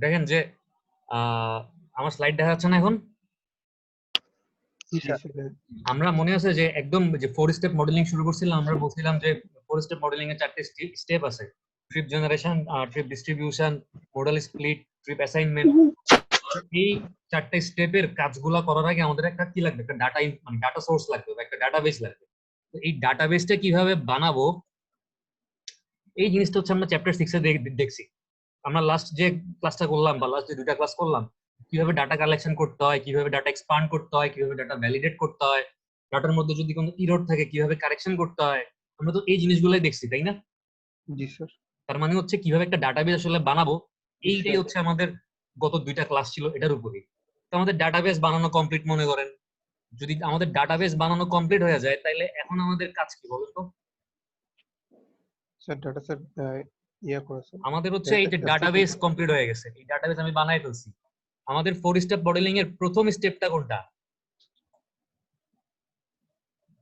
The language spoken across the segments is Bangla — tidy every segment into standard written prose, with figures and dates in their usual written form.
দেখেন যে আমার স্লাইড দেখা যাচ্ছে না এখন? আমরা মনে আছে যে একদম যে 4 স্টেপ মডেলিং শুরু করছিলাম, আমরা বলছিলাম যে 4 স্টেপ মডেলিং এর 4টি স্টেপ আছে: trip generation, trip distribution, model split, trip assignment. এই 4টা স্টেপের কাজগুলো করার আগে আমাদের একটা কি লাগবে, একটা ডাটা মানে ডাটা সোর্স লাগবে বা একটা ডাটাবেস লাগবে। তো এই ডাটাবেসটা কিভাবে বানাবো এই জিনিসটা হচ্ছে আমরা চ্যাপ্টার 6 এ দেখছি। আমরা লাস্ট যে ক্লাসটা করলাম বা লাস্ট যে 2টা ক্লাস করলাম, কিভাবে ডাটা কালেকশন করতে হয়, কিভাবে ডাটা এক্সপান্ড করতে হয়, কিভাবে ডাটা ভ্যালিডেট করতে হয়, ডাটার মধ্যে যদি কোনো এরর থাকে কিভাবে কারেকশন করতে হয়, আমরা তো এই জিনিসগুলোই দেখছি, তাই না? জি স্যার। তার মানে হচ্ছে কিভাবে একটা ডাটাবেস আসলে বানাবো, এইটাই হচ্ছে আমাদের গত 2টা ক্লাস ছিল এটার উপরই। তো আমাদের ডাটাবেস বানানো কমপ্লিট মনে করেন। যদি আমাদের ডাটাবেস বানানো কমপ্লিট হয়ে যায় তাহলে এখন আমাদের কাজ কি বলেন তো? স্যার ডাটা স্যার ইয়া করেছে। আমাদের হচ্ছে এই যে ডাটাবেস কমপ্লিট হয়ে গেছে, এই ডাটাবেস আমি বানাই ফেলছি। আমাদের 4 স্টেপ মডেলিং এর প্রথম স্টেপটা কোনটা?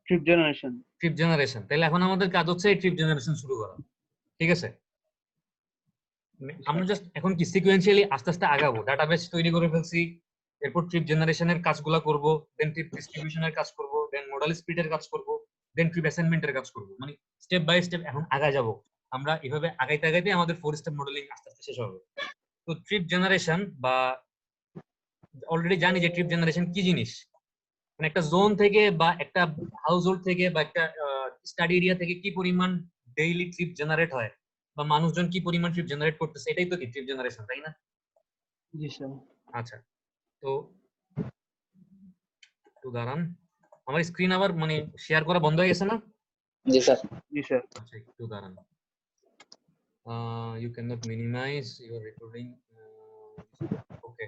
Trip generation. Trip generation. তাহলে এখন আমাদের কাজ হচ্ছে এই ট্রিপ জেনারেশন শুরু করা, ঠিক আছে? আমরা জাস্ট এখন কি সিকোয়েন্সিয়ালি আস্তে আস্তে আগাবো। ডাটাবেস তৈরি করে ফেলছি, এরপর ট্রিপ জেনারেশনের কাজগুলো করব, দেন ট্রিপ ডিস্ট্রিবিউশনের কাজ করব, দেন মডেল স্প্লিটের কাজ করব, দেন ট্রিপ অ্যাসাইনমেন্টের কাজ করব। মানে স্টেপ বাই স্টেপ এখন আগায় যাব আমরা। এভাবে আগাইতে আগাইতে আমাদের 4 স্টেপ মডেলিং আস্তে আস্তে শেষ হবে। তো ট্রিপ জেনারেশন বা অলরেডি জানি যে ট্রিপ জেনারেশন কি জিনিস। মানে একটা জোন থেকে বা একটা হাউস হোল্ড থেকে বা একটা স্টাডি এরিয়া থেকে কি পরিমাণ ডেইলি ট্রিপ জেনারেট হয় বা মানুষজন কি পরিমাণ ট্রিপ জেনারেট করতেছে, এটাই তো কি ট্রিপ জেনারেশন, তাই না? জি স্যার। আচ্ছা, তো একটু দাঁড়ান, আমার স্ক্রিন আবার মানে শেয়ার করা বন্ধ হয়ে গেছে না? জি স্যার। জি স্যার। আচ্ছা, একটু দাঁড়ান। You can not minimize your recording. Okay,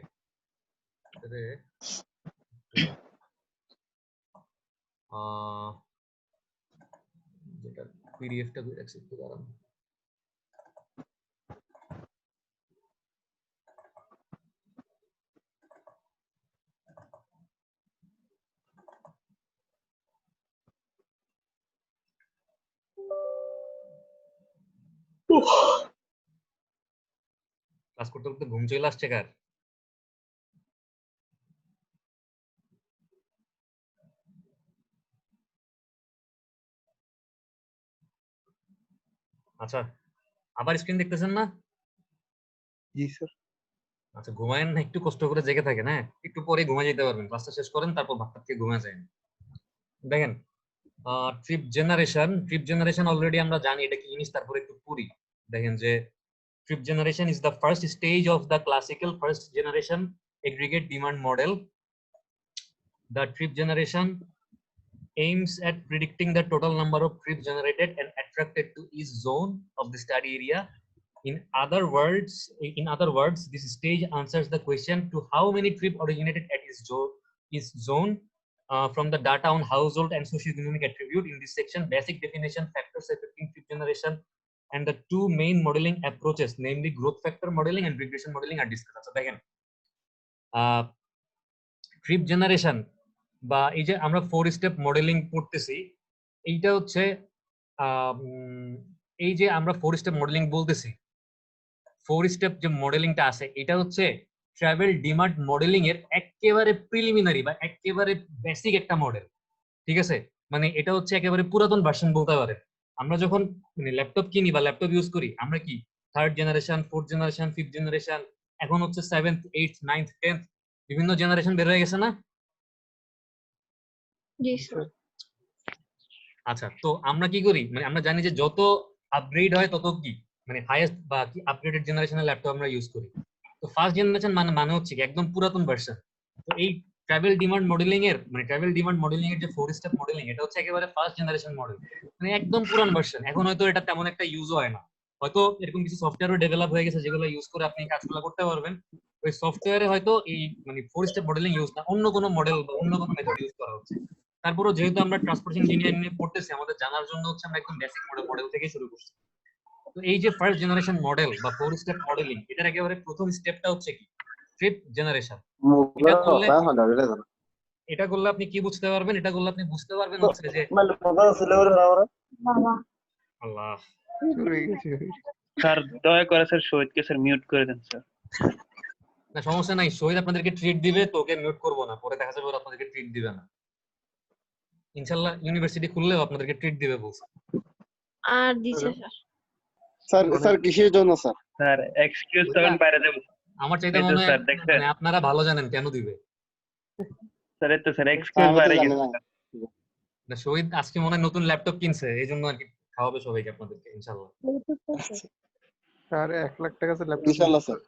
যেটা পিডিএফটা একটু দাঁড়ান। ক্লাস করতে করতে ঘুম চলে আসছে কার? আচ্ছা, আবার স্ক্রিন দেখতেছেন না? জি স্যার। আচ্ছা, ঘুমায়েন না, একটু কষ্ট করে জেগে থাকেন। হ্যাঁ, একটু পরে ঘুমা যেতে পারবেন, ক্লাসটা শেষ করেন তারপর ভাতটা খেয়ে ঘুমা যায়। দেখেন, ট্রিপ জেনারেশন অলরেডি আমরা জানি এটা কি জিনিস, তারপরে একটু পড়ি। দেখেন যে trip generation is the first stage of the classical first generation aggregate demand model. The trip generation aims at predicting the total number of trips generated and attracted to each zone of the study area. In other words, this stage answers the question to how many trips originated at each zone from the data on household and socioeconomic attribute. In this section, basic definition, factors affecting trip generation, and the two main modeling approaches, namely growth factor modeling and regression modeling, are discussed. So, again, trip generation বা এই যে আমরা 4 স্টেপ মডেলিং পড়তেছি, এইটা হচ্ছে এই যে আমরা 4 স্টেপ মডেলিং বলতেছি, 4 স্টেপ যে মডেলিংটা আছে এটা হচ্ছে ট্রাভেল ডিমান্ড মডেলিং এর একেবারে প্রিলিমিনারি বা একেবারে বেসিক একটা মডেল, ঠিক আছে? মানে এটা হচ্ছে একেবারে পুরাতন ভার্সন বলতে পারে। আমরা যখন মানে ল্যাপটপ কিনি বা ল্যাপটপ ইউজ করি, আমরা কি 3rd generation, 4th generation, 5th generation, এখন হচ্ছে 7th, 8th, 9th, 10th বিভিন্ন জেনারেশন বের হয়ে গেছে না? জি স্যার। আচ্ছা, তো আমরা কি করি, মানে আমরা জানি যে যত আপগ্রেড হয় তত কি মানে হাইয়েস্ট বা কি আপগ্রেডেড জেনারেশনের ল্যাপটপ আমরা ইউজ করি। তো ফার্স্ট জেনারেশন মানে হচ্ছে কি একদম পুরাতন ভার্সন। তো এই ট্রাভেল ডিমান্ড মডেলিং এর যে 4 স্টেপ মডেলিং, এটা হচ্ছে একেবারে ফার্স্ট জেনারেশন মডেল, মানে একদম পুরান ভার্সন। এখন হয়তো এটা তেমন একটা ইউজও হয় না, হয়তো এরকম কিছু সফটওয়্যারও ডেভেলপ হয়ে গেছে যেগুলো ইউজ করে আপনি কাজগুলো করতে পারবেন। ওই সফটওয়্যারে হয়তো এই মানে 4 স্টেপ মডেলিং ইউজ না, অন্য কোনো মডেল বা অন্য কোনো মেথড ইউজ করা হচ্ছে। তারপরেও যেহেতু আমরা ট্রান্সপোর্টেশন ইঞ্জিনিয়ারিং নিয়ে পড়তেছি, আমাদের জানার জন্য হচ্ছে আমরা একদম বেসিক মডেল থেকে শুরু করছি। তো এই যে ফার্স্ট জেনারেশন মডেল বা 4 স্টেপ মডেলিং, এটার একেবারে প্রথম স্টেপটা হচ্ছে কি ট্রিপ জেনারেশন। এটা করলে আপনি কি বুঝতে পারবেন? এটা করলে আপনি বুঝতে পারবেন হচ্ছে যে আল্লাহ, স্যার দয়া করে স্যার শহীদকে স্যার মিউট করে দেন স্যার। না সমস্যা নাই, শহীদ আপনাদেরকে ট্রিট দিবে, তো ওকে মিউট করবো না, পরে দেখা যাবে ওরা আপনাদেরকে ট্রিট দিবে না। ইনশাআল্লাহ ইউনিভার্সিটি খুললেও আপনাদেরকে ট্রিট দিবে বলছে। আর দিছে স্যার। স্যার স্যার কিসের জন্য স্যার? স্যার এক্সকিউজ তখন বাইরে দেব। আমার চাইতে এই তো মনে হয় স্যার দেখছেন, মানে আপনারা ভালো জানেন কেন দিবে। স্যার এই তো স্যার এক্সকিউজ আমি তো বাইরে জানি গেছে। না। না শহীদ আজকে মনে হয় নতুন ল্যাপটপ কিনছে, এই জন্য আর কি খাওয়াবে সবাইকে আপনাদেরকে ইনশাআল্লাহ। স্যার 1 লাখ টাকা স্যার ল্যাপটপ ইনশাআল্লাহ স্যার।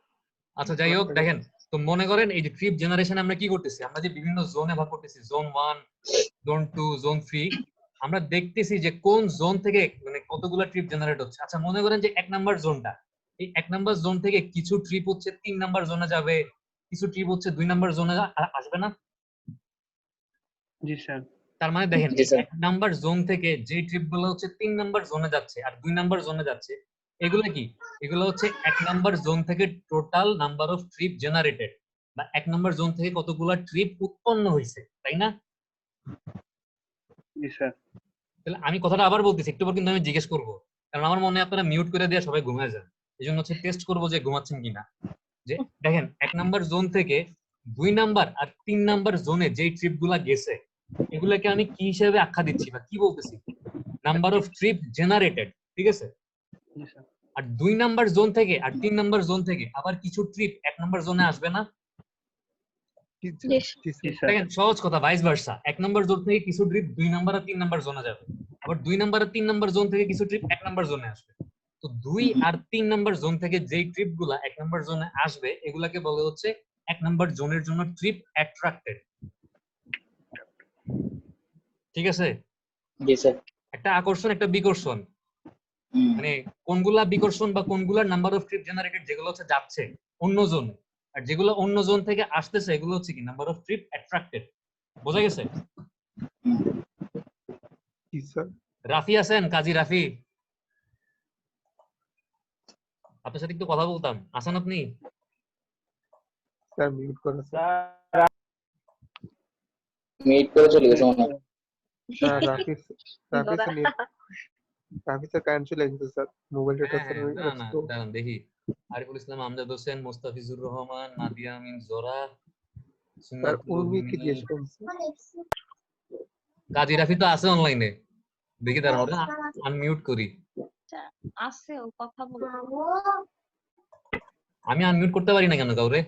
আচ্ছা যাই হোক, দেখেন তো মনে করেন এই যে ট্রিপ জেনারেশন আমরা কি করতেছি, আমরা যে বিভিন্ন জোনে ভাগ করতেছি, জোন 1, জোন 2, জোন 3, আমরা দেখতেছি যে কোন জোন থেকে মানে কতগুলো ট্রিপ জেনারেট হচ্ছে। আচ্ছা মনে করেন যে 1 নাম্বার জোনটা, এই 1 নাম্বার জোন থেকে কিছু ট্রিপ হচ্ছে 3 নাম্বার জোনে যাবে, কিছু ট্রিপ হচ্ছে 2 নাম্বার জোনে আসবে না। জি স্যার। তার মানে দেখেন জি, স্যার। 1 নাম্বার জোন থেকে যে ট্রিপ গুলো হচ্ছে 3 নাম্বার জোনে যাচ্ছে আর 2 নাম্বার জোনে যাচ্ছে, এগুলো কি, এগুলো হচ্ছে 1 নাম্বার জোন থেকে total number of trip generated, বা 1 নাম্বার জোন থেকে কতগুলো ট্রিপ উৎপন্ন হয়েছে, তাই না? জি স্যার। তাহলে আমি কথাটা আবার বলতেছি, একটু পর কিন্তু আমি জিজ্ঞেস করব, কারণ আমার মনে হয় আপনারা মিউট করে দিয়ে সবাই ঘুমিয়ে যান, এই জন্য হচ্ছে টেস্ট করবো যে ঘুমাচ্ছেন কিনা। যে দেখেন 1 নাম্বার জোন থেকে 2 নাম্বার আর 3 নাম্বার জোনে যেই ট্রিপ গুলা গেছে, এগুলাকে আমি কি হিসেবে আখ্যা দিচ্ছি বা কি বলতেছি? নাম্বার অফ ট্রিপ জেনারেটেড, ঠিক আছে? জি স্যার। আর 2 নাম্বার জোন থেকে আর 3 নাম্বার জোন থেকে আবার কিছু ট্রিপ 1 নাম্বার জোনে আসবে না। জি জি স্যার। দেখেন সহজ কথা, ভাইস ভার্সা, 1 নাম্বার জোন থেকে কিছু ট্রিপ 2 নাম্বার আর 3 নাম্বার জোনে যাবে, আবার 2 নাম্বার আর 3 নাম্বার জোন থেকে কিছু ট্রিপ 1 নাম্বার জোনে আসবে। তো 2 আর 3 নাম্বার জোন থেকে যেই ট্রিপ গুলা 1 নাম্বার জোনে আসবে, এগুলাকে বলে হচ্ছে 1 নাম্বার জোনের জন্য ট্রিপ অ্যাট্রাক্টেড, ঠিক আছে? জি স্যার। একটা আকর্ষণ একটা বিকর্ষণ, মানে কোনগুলা বিকর্ষণ বা কোনগুলার নাম্বার অফ ট্রিপ জেনারেটেড, যেগুলো হচ্ছে যাচ্ছে অন্য জোনে, আর যেগুলো অন্য জোন থেকে আসতেছে এগুলো হচ্ছে কি নাম্বার অফ ট্রিপ অ্যাট্রাক্টেড। বোঝা গেছে? জি স্যার। রাফি আছেন? কাজী রাফি, আপনার সাথে একটু কথা বলতাম, আছেন আপনি? স্যার মিউট করেন স্যার। মিট করে চলে গেছে মনে হয়। Sir Rafi sir net Rafi sir current চলে গেছে স্যার, মোবাইল ডেটা হ্যাঁ স্যার হ্যাঁ, না না স্লো। দাঁড়ান দেখি, আরিফুল ইসলাম, আমজাদ হোসেন, মোস্তাফিজুর রহমান, নাদিয়া আমিন জোরা, স্যার সুন্নাতুল উর্মি কি মিনি। জিজ্ঞেস করুন স্যার। কাজী রাফি তো আছে অনলাইনে, দেখি দাঁড়ান ওটা আনমিউট করি। আছে ও কথা বলতে। আমি আনমিউট করতে পারি না কেন কাউরে?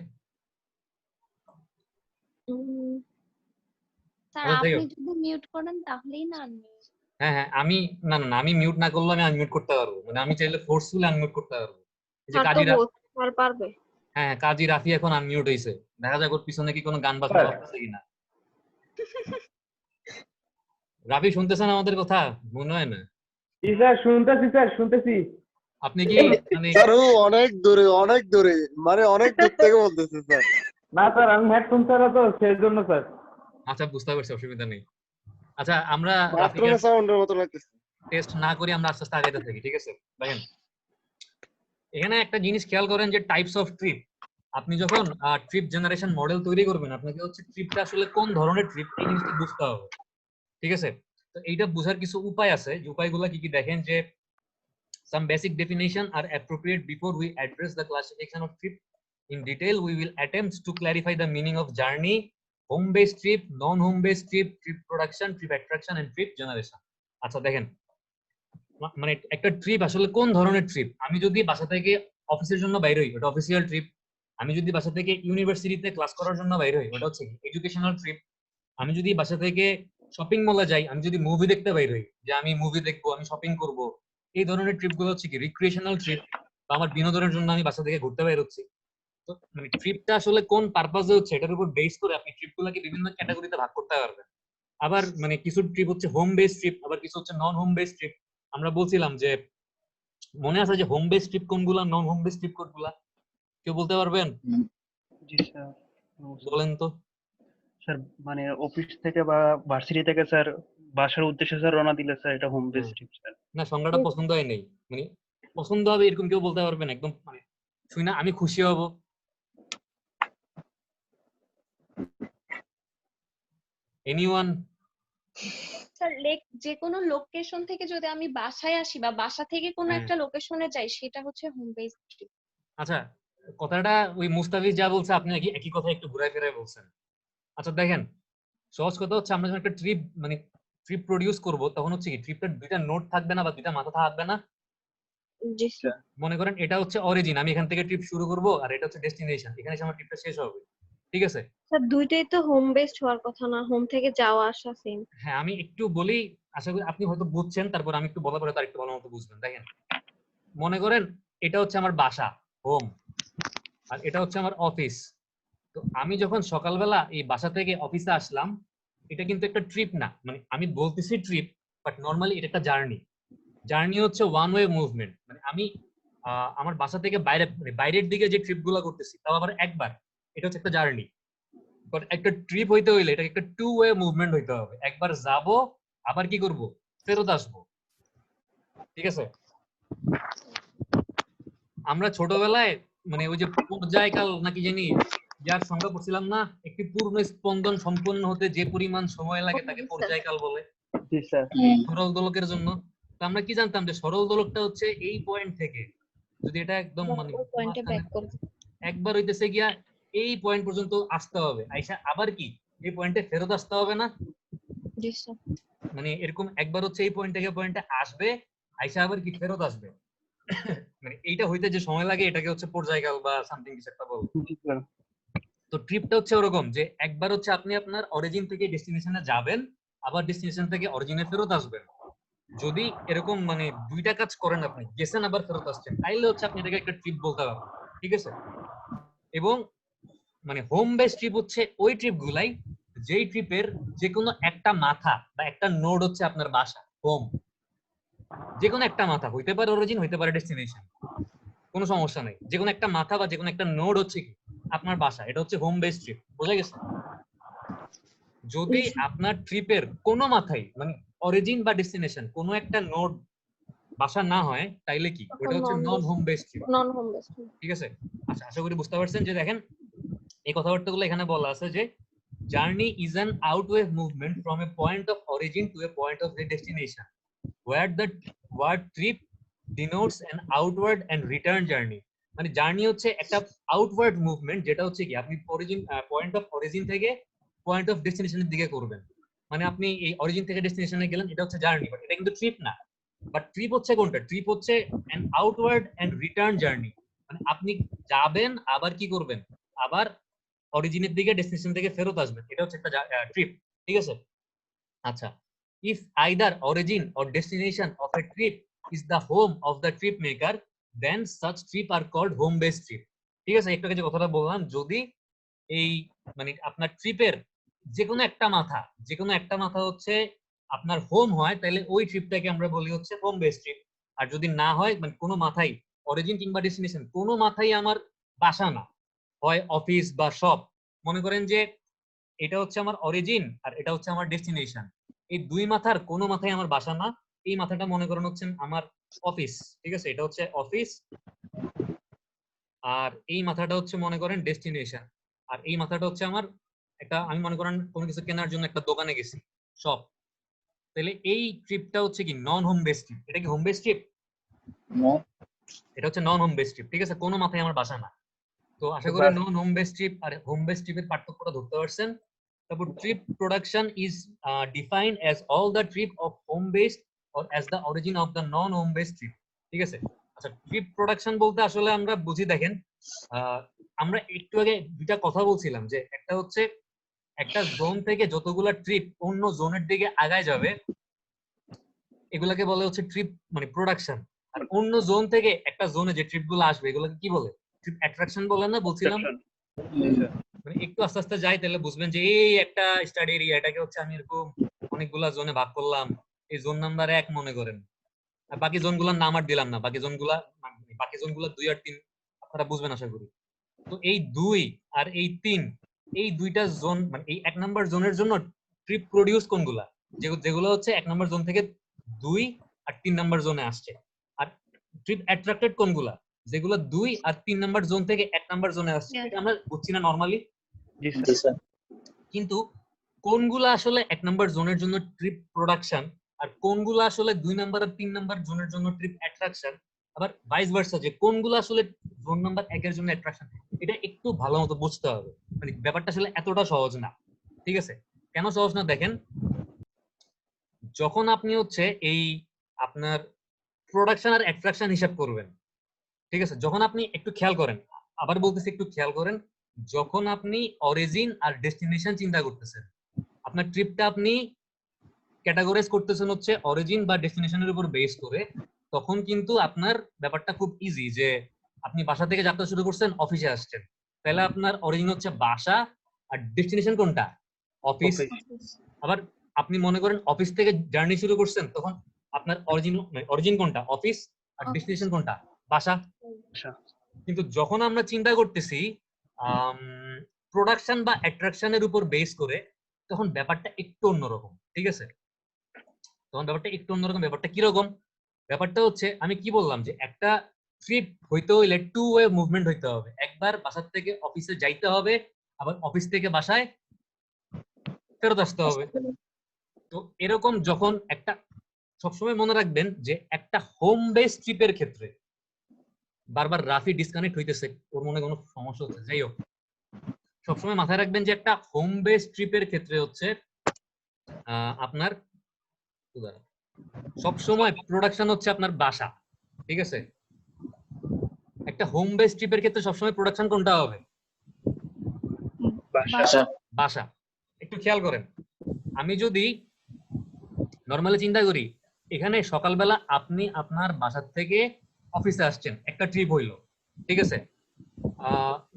স্যার আচ্ছা, যাই আপনি হোক। যদি মিউট করেন তাহলেই না unmute। হ্যাঁ হ্যাঁ, আমি না না না, আমি মিউট না করলে আমি আনমিউট করতে পারবো, মানে আমি চাইলে ফোর্সফুলি আনমিউট করতে পারবো। এই যে স্যার তো কাজী রাফি, স্যার পারবে। হ্যাঁ হ্যাঁ, কাজী রাফি এখন আনমিউট হইছে, দেখা যাক ওর পিছনে কি কোনো গান বাজনা বাজছে কিনা। রাফি শুনতেছেন আমাদের কথা? মনে হয় না। জি স্যার শুনতেছি, স্যার শুনতেছি। আপনি কি মানে স্যার ও অনেক দূরে মানে অনেক দূর থেকে বলতেছে স্যার। না স্যার আমি হেডফোন ছাড়া তো সেই জন্য স্যার। আচ্ছা বুঝতে পারছি, অসুবিধা নেই। আচ্ছা আমরা রাফিকে বাথরুমে সাউন্ডের মতো লাগতেছে। টেস্ট না করি, আমরা আস্তে আস্তে আগাইতে থাকি, ঠিক আছে? দেখেন এখানে একটা জিনিস খেয়াল করেন যে টাইপস অফ ট্রিপ, আপনি যখন ট্রিপ জেনারেশন মডেল তৈরি করবেন, আপনাকে হচ্ছে ট্রিপটা আসলে কোন ধরনের ট্রিপ এই জিনিসটা বুঝতে হবে, ঠিক আছে? তো এইটা বোঝার কিছু উপায় আছে, যে উপায়গুলো কি কি দেখেন, যে some basic definition are appropriate before we address the classification of trip in detail. We will attempt to clarify the meaning of journey, home based trip, non home based trip, trip production, trip attraction and trip generation. আচ্ছা দেখেন, মানে একটা ট্রিপ আসলে কোন ধরনের ট্রিপ। আমি যদি বাসা থেকে অফিসের জন্য বাইরে হই, ওটা অফিসিয়াল ট্রিপ। আমি যদি বাসা থেকে ইউনিভার্সিটিতে ক্লাস করার জন্য বাইরে হই, ওটা হচ্ছে এডুকেশনাল ট্রিপ। আমি যদি বাসা থেকে শপিং মলে যাই, আমি যদি মুভি দেখতে বাইরে হই, যে আমি মুভি দেখবো, আমি শপিং করব, এই ধরনের ট্রিপ গুলো হচ্ছে কি রিক্রিয়েশনাল ট্রিপ, বা আমার বিনোদনের জন্য আমি বাসা থেকে ঘুরতে বাইরে হচ্ছি। তো মানে ট্রিপটা আসলে কোন পারপাসে হচ্ছে, এটার উপর বেস করে আপনি ট্রিপ গুলোকে বিভিন্ন ক্যাটাগরিতে ভাগ করতে পারবেন। আবার মানে কিছু ট্রিপ হচ্ছে হোম বেস ট্রিপ, আবার কিছু হচ্ছে নন হোম বেস ট্রিপ। আমরা বলছিলাম যে মনে আছে যে হোম বেস ট্রিপ কোনগুলা, নন হোম বেস ট্রিপ কোনগুলা, কেউ বলতে পারবেন? জি স্যার। বলেন তো। স্যার মানে অফিস থেকে বা ভার্সিটি থেকে স্যার বাসার উদ্দেশ্যে স্যার রওনা দিলে স্যার এটা হোম বেস ট্রিপ স্যার। না সংজ্ঞাটা পছন্দ হয় নাই, মানে পছন্দ হবে এরকম কেউ বলতে পারবেন একদম, মানে শুই না আমি খুশি হব। এনিওয়ান? স্যার যে কোনো লোকেশন থেকে যদি আমি বাসায় আসি বা বাসা থেকে কোনো হ্যাঁ। একটা লোকেশনে যাই, সেটা হচ্ছে হোম বেসড ট্রিপ। আচ্ছা কথাটা ওই মুস্তাফিজ যা বলছে আপনি একই কথা একটু ঘুরায় ফিরায় বলছেন। আচ্ছা দেখেন, সহজ কথা হচ্ছে আমরা যখন একটা ট্রিপ মানে ট্রিপ প্রডিউস করব তখন হচ্ছে কি ট্রিপটার দুইটা নোড থাকবে না বা দুইটা মাথা থাকবে না। জি স্যার। মনে করেন এটা হচ্ছে অরিজিন, আমি এখান থেকে ট্রিপ শুরু করব, আর এটা হচ্ছে ডেস্টিনেশন, এখানে এসে আমার ট্রিপটা শেষ হবে। ঠিক আছে? স্যার দুইটাই তো হোম বেসড হওয়ার কথা না, হোম থেকে যাওয়া আসা সেম। হ্যাঁ আমি একটু বলি, আশা করি আপনি হয়তো বুঝছেন, তারপর আমি একটু বলার পরে তার একটু ভালো মতো বুঝবেন। দেখেন মনে করেন এটা হচ্ছে আমার বাসা, হোম, আর এটা হচ্ছে আমার অফিস। তো আমি যখন সকালবেলা এই বাসা থেকে অফিসে আসলাম, এটা কিন্তু একটা ট্রিপ না, মানে আমি বলতেছি ট্রিপ, বাট নর্মালি এটা একটা জার্নি। জার্নি হচ্ছে ওয়ান ওয়ে মুভমেন্ট, মানে আমি আমার বাসা থেকে বাইরে মানে বাইরের দিকে যে ট্রিপ গুলা করতেছি তাও আবার একবার, এটা হচ্ছে একটা জার্নি। বাট একটা ট্রিপ হইতে হইলে এটা একটা টু ওয়ে মুভমেন্ট হইতে হবে, একবার যাব আবার কি করব, ফেরত আসবো। ঠিক আছে? আমরা ছোটবেলায় মানে ওই যে পর্যায়কাল নাকি জানি যার সংজ্ঞা পড়ছিলাম না, একটি পূর্ণ স্পন্দন সম্পন্ন হতে যে পরিমাণ সময় লাগে তাকে পর্যায়কাল বলে, জি স্যার। সরল দোলকের জন্য। তো আমরা কি জানতাম যে সরল দোলকটা হচ্ছে এই পয়েন্ট থেকে, যদি এটা একদম মানে ওই পয়েন্টে মাঝখানে ব্যাক করব। একবার হইতেছে গিয়া এই পয়েন্ট পর্যন্ত আসতে হবে, আইসা আবার কি এই পয়েন্টে ফেরত আসতে হবে না? জি স্যার। মানে এরকম একবার হচ্ছে এই পয়েন্ট থেকে পয়েন্টে আসবে, আইসা আবার কি ফেরত আসবে। মানে এইটা হইতে যে সময় লাগে এটাকে হচ্ছে পর্যায়কাল বা সামথিং কিছু একটা বলে। জি স্যার। তো ট্রিপটা হচ্ছে ওরকম যে একবার হচ্ছে আপনি আপনার অরিজিন থেকে ডেস্টিনেশনে যাবেন, আবার ডেস্টিনেশন থেকে অরিজিনে ফেরত আসবেন। যদি এরকম মানে দুইটা কাজ করেন, আপনি গেছেন আবার ফেরত আসছেন, তাইলে হচ্ছে আপনি এটাকে একটা ট্রিপ বলতে পারবেন। ঠিক আছে? এবং মানে হোম বেস ট্রিপ হচ্ছে ওই ট্রিপ গুলাই যেই ট্রিপের যে কোনো একটা মাথা বা একটা নোড হচ্ছে আপনার বাসা, হোম। যে কোনো একটা মাথা হইতে পারে অরিজিন, হইতে পারে ডেস্টিনেশন, কোনো সমস্যা নেই। যে কোনো একটা মাথা বা যে কোনো একটা নোড হচ্ছে কি আপনার বাসা, এটা হচ্ছে হোম বেস ট্রিপ। বোঝা গেছে? যদি আপনার ট্রিপের কোনো মাথায় মানে অরিজিন বা ডেস্টিনেশন কোনো একটা নোড বাসা না হয়, তাইলে কি ওটা হচ্ছে নন হোম বেস ট্রিপ। নন হোম বেসড। ঠিক আছে? আচ্ছা আশা করি বুঝতে পারছেন যে দেখেন এই কথাবার্তাগুলো এখানে বলা আছে যে journey is an outway movement from a point of origin to a point of the destination where the word trip denotes an outward and return journey। মানে জার্নি হচ্ছে একটা আউটওয়ার্ড মুভমেন্ট, যেটা হচ্ছে কি আপনি অরিজিন পয়েন্ট অফ অরিজিন থেকে পয়েন্ট অফ ডেস্টিনেশনের দিকে করবেন। মানে আপনি এই অরিজিন থেকে ডেস্টিনেশনে গেলেন, এটা হচ্ছে জার্নি, বাট এটা কিন্তু ট্রিপ না। বাট ট্রিপ হচ্ছে কোনটা? ট্রিপ হচ্ছে an outward and return journey, মানে আপনি যাবেন আবার কি করবেন, আবার অরিজিনের দিকে ডেস্টিনেশন থেকে ফেরত আসবেন, এটা হচ্ছে একটা ট্রিপ। ঠিক আছে? আচ্ছা, if either origin or destination of a trip is the home of the trip maker, then such trip are called home based trip। ঠিক আছে? একটু আগে যে কথাটা বললাম, যদি এই মানে আপনার ট্রিপের যে কোনো একটা মাথা হচ্ছে আপনার হোম হয়, তাহলে ওই ট্রিপটাকে আমরা বলি হচ্ছে হোম বেস্ড ট্রিপ। আর যদি না হয় মানে কোনো মাথাই অরিজিন কিংবা ডেস্টিনেশন কোনো মাথাই আমার বাসা না, হয় অফিস বা শপ, মনে করেন যে এটা হচ্ছে আমার অরিজিন আর এটা হচ্ছে আমার ডেস্টিনেশন, এই দুই মাথার কোনো মাথায় আমার বাসা না, এই মাথাটা মনে করেন হচ্ছে আমার অফিস। ঠিক আছে? এটা হচ্ছে অফিস, আর এই মাথাটা হচ্ছে মনে করেন ডেস্টিনেশন, আর এই মাথাটা হচ্ছে আমার একটা, আমি মনে করেন কোনো কিছু কেনার জন্য একটা দোকানে গেছি, শপ। তাহলে এই ট্রিপটা হচ্ছে কি নন হোম বেস ট্রিপ। এটা কি হোম বেস ট্রিপ? এটা হচ্ছে নন হোম বেস ট্রিপ। ঠিক আছে? কোনো মাথায় আমার বাসা না। তো আশা করি নন হোম বেস ট্রিপ আর হোম বেস ট্রিপের পার্থক্যটা ধরতে পারছেন। তারপর trip production is defined as all the trip of home based or as the origin of the non home based trip. ঠিক আছে? আচ্ছা, ট্রিপ প্রোডাকশন বলতে আসলে আমরা বুঝি, দেখেন আমরা একটু আগে দুইটা কথা বলছিলাম, যে একটা হচ্ছে একটা জোন থেকে যতগুলা ট্রিপ অন্য জোনের দিকে আগায় যাবে এগুলাকে বলে হচ্ছে ট্রিপ মানে প্রোডাকশন। আর অন্য জোন থেকে একটা জোনে যে ট্রিপ গুলো আসবে এগুলোকে কি বলে? ট্রিপ অ্যাট্রাকশন বলে না বলছিলাম? মানে একটু আস্তে আস্তে যাই তাহলে বুঝবেন যে এই একটা স্টাডি এরিয়া, এটাকে হচ্ছে আমি এরকম অনেকগুলা জোনে ভাগ করলাম, এই জোন নাম্বার 1 মনে করেন, আর বাকি জোন গুলার নাম আর দিলাম না, বাকি জোন গুলা 2 আর 3 আপনারা বুঝবেন আশা করি। তো এই 2 আর এই 3, এই দুইটা জোন মানে এই 1 নাম্বার জোনের জন্য ট্রিপ প্রডিউস কোনগুলা, যেগুলো হচ্ছে 1 নাম্বার জোন থেকে 2 আর 3 নাম্বার জোনে আসছে। আর ট্রিপ অ্যাট্রাক্টেড কোনগুলা, যেগুলো 2 আর 3 নাম্বার জোন থেকে 1 নাম্বার জোনে আসছে। এটা আমরা বুঝছি না নরমালি? জি স্যার। কিন্তু কোনগুলা আসলে 1 নাম্বার জোনের জন্য ট্রিপ প্রোডাকশন আর কোনগুলা আসলে 2 নাম্বার আর 3 নাম্বার জোনের জন্য ট্রিপ অ্যাট্রাকশন, আবার ভাইস ভার্সা, যে কোনগুলো আসলে জোন নাম্বার 1 এর জন্য অ্যাট্রাকশন, এটা একটু ভালো মতো বুঝতে হবে। মানে ব্যাপারটা আসলে এতটা সহজ না, ঠিক আছে? কেন সহজ না দেখেন, যখন আপনি হচ্ছে এই আপনার প্রোডাকশন আর অ্যাট্রাকশন হিসাব করবেন, ঠিক আছে, যখন আপনি একটু খেয়াল করেন, আবার বলতেছি একটু খেয়াল করেন, যখন আপনি অরিজিন আর ডেস্টিনেশন চিন্তা করতেছেন, আপনার ট্রিপটা আপনি ক্যাটাগরাইজ করতেছেন হচ্ছে অরিজিন বা ডেস্টিনেশনের উপর বেস করে, তখন কিন্তু আপনার ব্যাপারটা খুব ইজি, যে আপনি বাসা থেকে যাত্রা শুরু করছেন, অফিসে আসছেন, তাহলে আপনার অরিজিন হচ্ছে বাসা, আর ডেস্টিনেশন কোনটা? অফিস। আবার আপনি মনে করেন অফিস থেকে জার্নি শুরু করছেন, তখন আপনার অরিজিন কোনটা? অফিস। আর ডেস্টিনেশন কোনটা? বাসা। আচ্ছা। কিন্তু যখন আমরা চিন্তা করতেছি প্রোডাকশন বা অ্যাট্রাকশনের উপর বেস করে, তখন ব্যাপারটা একটু অন্যরকম, ঠিক আছে? তখন ব্যাপারটা একটু অন্যরকম। ব্যাপারটা কিরকম? ব্যাপারটা হচ্ছে, আমি কি বললাম, যে একটা ট্রিপ হইতে হইলে টু ওয়ে মুভমেন্ট হইতে হবে। একবার বাসার থেকে অফিসে যাইতে হবে, আবার অফিস থেকে বাসায় ফেরত আসতে হবে। তো এরকম যখন একটা, সবসময় মনে রাখবেন যে একটা হোম বেস ট্রিপের ক্ষেত্রে, বারবার রাফি ডিসকানেক্ট হইতেছে, ওর মনে কোনো সমস্যা হচ্ছে, যাই হোক, সবসময় মাথায় রাখবেন যে একটা হোম বেস ট্রিপের ক্ষেত্রে হচ্ছে আপনার সবসময় প্রোডাকশন হচ্ছে আপনার বাসা, ঠিক আছে? একটা হোম বেস ট্রিপের ক্ষেত্রে সবসময় প্রোডাকশন কোনটা হবে? বাসা। বাসা। একটু খেয়াল করেন, আমি যদি নর্মালি চিন্তা করি, এখানে সকালবেলা আপনি আপনার বাসার থেকে অফিসে আসছেন, একটা ট্রিপ হইলো, ঠিক আছে?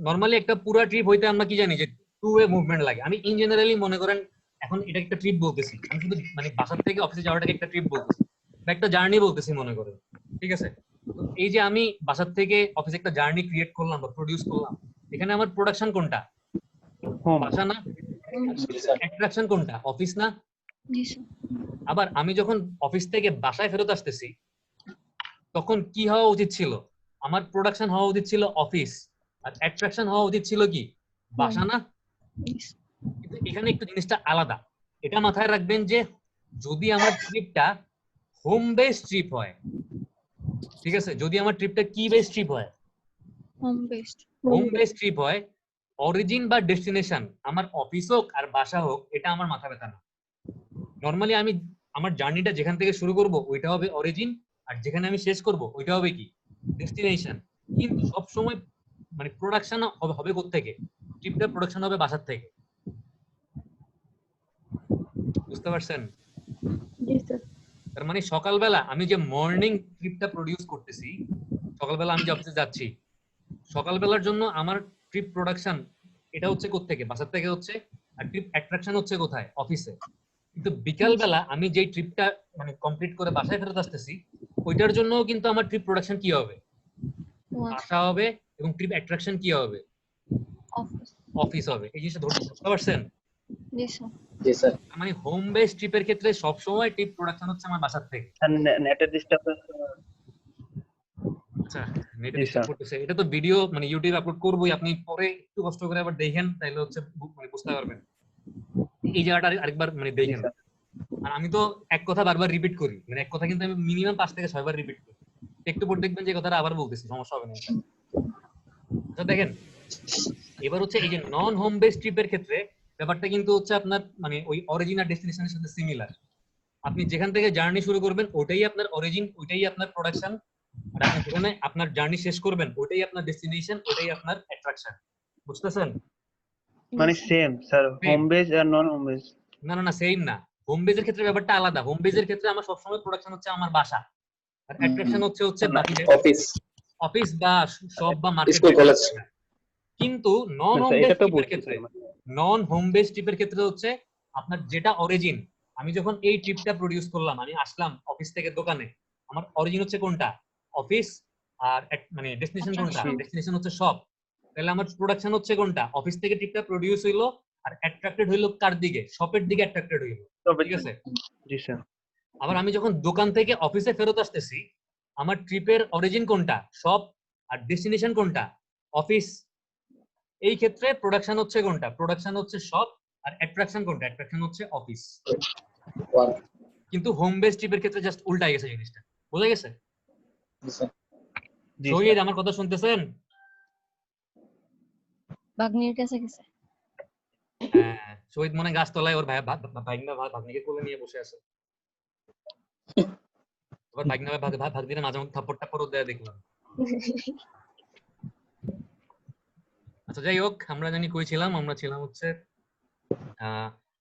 নর্মালি একটা পুরো ট্রিপ হইতে আমরা কি জানি, যে টু ওয়ে মুভমেন্ট লাগে। আমি ইন জেনারেলি মনে করেন এখন এটা একটা ট্রিপ বলতেছি, আমি শুধু মানে বাসার থেকে অফিসে যাওয়াটাকে একটা ট্রিপ বলতেছি, বা একটা জার্নি বলতেছি মনে করেন, ঠিক আছে? তো এই যে আমি বাসার থেকে অফিসে একটা জার্নি ক্রিয়েট করলাম বা প্রডিউস করলাম, এখানে আমার প্রোডাকশন কোনটা? হোম। বাসা না? অ্যাট্রাকশন কোনটা? অফিস না? আবার আমি যখন অফিস থেকে বাসায় ফেরত আসতেছি, তখন কি হওয়া উচিত ছিল? আমার প্রোডাকশন হওয়া উচিত ছিল অফিস, আর অ্যাট্রাকশন হওয়া উচিত ছিল কি? বাসা না? কিন্তু এখানে একটু জিনিসটা আলাদা, এটা মাথায় রাখবেন যে যদি আমার ট্রিপটা হোম বেস ট্রিপ হয়, ঠিক আছে, যদি আমার ট্রিপটা কি বেস ট্রিপ হয়? হোম বেস ট্রিপ হয়, অরিজিন বা ডেস্টিনেশন আমার অফিস হোক আর বাসা হোক, এটা আমার মাথা ব্যথা না। নর্মালি আমি আমার জার্নিটা যেখান থেকে শুরু করব ওইটা হবে অরিজিন, আর যেখানে আমি শেষ করব ওইটা হবে কি? ডেস্টিনেশন। কিন্তু সব সময় মানে প্রোডাকশন হবে কোত্থেকে? ট্রিপটা প্রোডাকশন হবে বাসার থেকে। বুঝতে পারছেন? তার মানে সকালবেলা আমি যে মর্নিং ট্রিপটা প্রডিউস করতেছি, সকালবেলা আমি যে অফিসে যাচ্ছি, সকালবেলার জন্য আমার ট্রিপ প্রোডাকশন এটা হচ্ছে কোত্থেকে? বাসার থেকে হচ্ছে। আর ট্রিপ অ্যাট্রাকশন হচ্ছে কোথায়? অফিসে। কিন্তু বিকালবেলা আমি যেই ট্রিপটা মানে কমপ্লিট করে বাসায় ফেরত আসতেছি, ওইটার জন্য কিন্তু আমার ট্রিপ প্রোডাকশন কি হবে? বাসা হবে, এবং ট্রিপ অ্যাট্রাকশন কি হবে? অফিস হবে। এই জিনিসটা ধরতে পারছেন? জি স্যার। মানে হোম বেস ট্রিপের ক্ষেত্রে সব সময় ট্রিপ প্রোডাকশন হচ্ছে আমার বাসার থেকে। নেটের ডিস্টার্ব। আচ্ছা, নেটে ডিস্টার্ব করতেছে। এটা তো ভিডিও মানে ইউটিউবে আপলোড করবই, আপনি পরে একটু কষ্ট করে আবার দেখেন, তাহলে হচ্ছে মানে বুঝতে পারবেন। এই জায়গাটা আরেকবার মানে দেখেন। আর আমি তো এক কথা বারবার রিপিট করি, মানে এক কথা কিন্তু আমি মিনিমাম 5 থেকে 6 বার রিপিট করি। একটু পর দেখবেন যে কথাটা আবার বলতেছি, সমস্যা হবে না। আচ্ছা দেখেন, এবার হচ্ছে এই যে নন হোম বেস ট্রিপের ক্ষেত্রে ব্যাপারটা কিন্তু হচ্ছে আপনার মানে ওই অরিজিন আর ডেস্টিনেশনের সাথে সিমিলার। আপনি যেখান থেকে জার্নি শুরু করবেন ওটাই আপনার অরিজিন, ওইটাই আপনার প্রোডাকশন, আর আপনি যেখানে আপনার জার্নি শেষ করবেন ওইটাই আপনার ডেস্টিনেশন, ওইটাই আপনার অ্যাট্রাকশন। বুঝতেছেন? মানে সেম স্যার, হোম বেস আর নন হোম বেস। না না না, সেম না। হোম বেজের ক্ষেত্রে ব্যাপারটা আলাদা। হোম বেজের ক্ষেত্রে আমার সবসময় প্রোডাকশন হচ্ছে আমার বাসা, আর অ্যাট্রাকশন হচ্ছে বাকি অফিস, অফিস বা সব বা মার্কেট। School, college. কিন্তু নন হোম বেস ট্রিপের ক্ষেত্রে, নন হোম বেস ট্রিপের ক্ষেত্রে হচ্ছে আপনার যেটা অরিজিন, আমি যখন এই ট্রিপটা প্রডিউস করলাম, আমি আসলাম অফিস থেকে দোকানে, আমার অরিজিন হচ্ছে কোনটা? অফিস। আর মানে ডেস্টিনেশন কোনটা? ডেস্টিনেশন হচ্ছে শপ। তাহলে আমার প্রোডাকশন হচ্ছে কোনটা? অফিস থেকে ট্রিপটা প্রডিউস হইলো, আর অ্যাট্রাক্টেড হইলো কার দিকে? শপের দিকে অ্যাট্রাক্টেড হইলো। ঠিক আছে? জি স্যার। আবার আমি যখন দোকান থেকে অফিসে ফেরত আসতেছি, আমার ট্রিপের অরিজিন কোনটা? শপ। আর ডেস্টিনেশন কোনটা? অফিস। এই ক্ষেত্রে প্রোডাকশন হচ্ছে কোনটা? প্রোডাকশন হচ্ছে শপ। আর অ্যাট্রাকশন কোনটা? অ্যাট্রাকশন হচ্ছে অফিস। কিন্তু হোম বেস ট্রিপের ক্ষেত্রে জাস্ট উল্টাই গেছে জিনিসটা। বুঝা গেছে? জি শহীদ স্যার। আমার কথা শুনতেছেন? ভাগ্নির কাছে গেছে। হ্যাঁ, শহীদ মনে হয় গাছতলায় ওর ভাগ্নিকে কোলে নিয়ে বসে আছে। আবার ভাগ্নিরা মাঝে মধ্যে থাপ্পড় টাপ্পড়ও দেয়া দেখলাম। আচ্ছা যাই হোক, আমরা জানি কই ছিলাম, আমরা ছিলাম হচ্ছে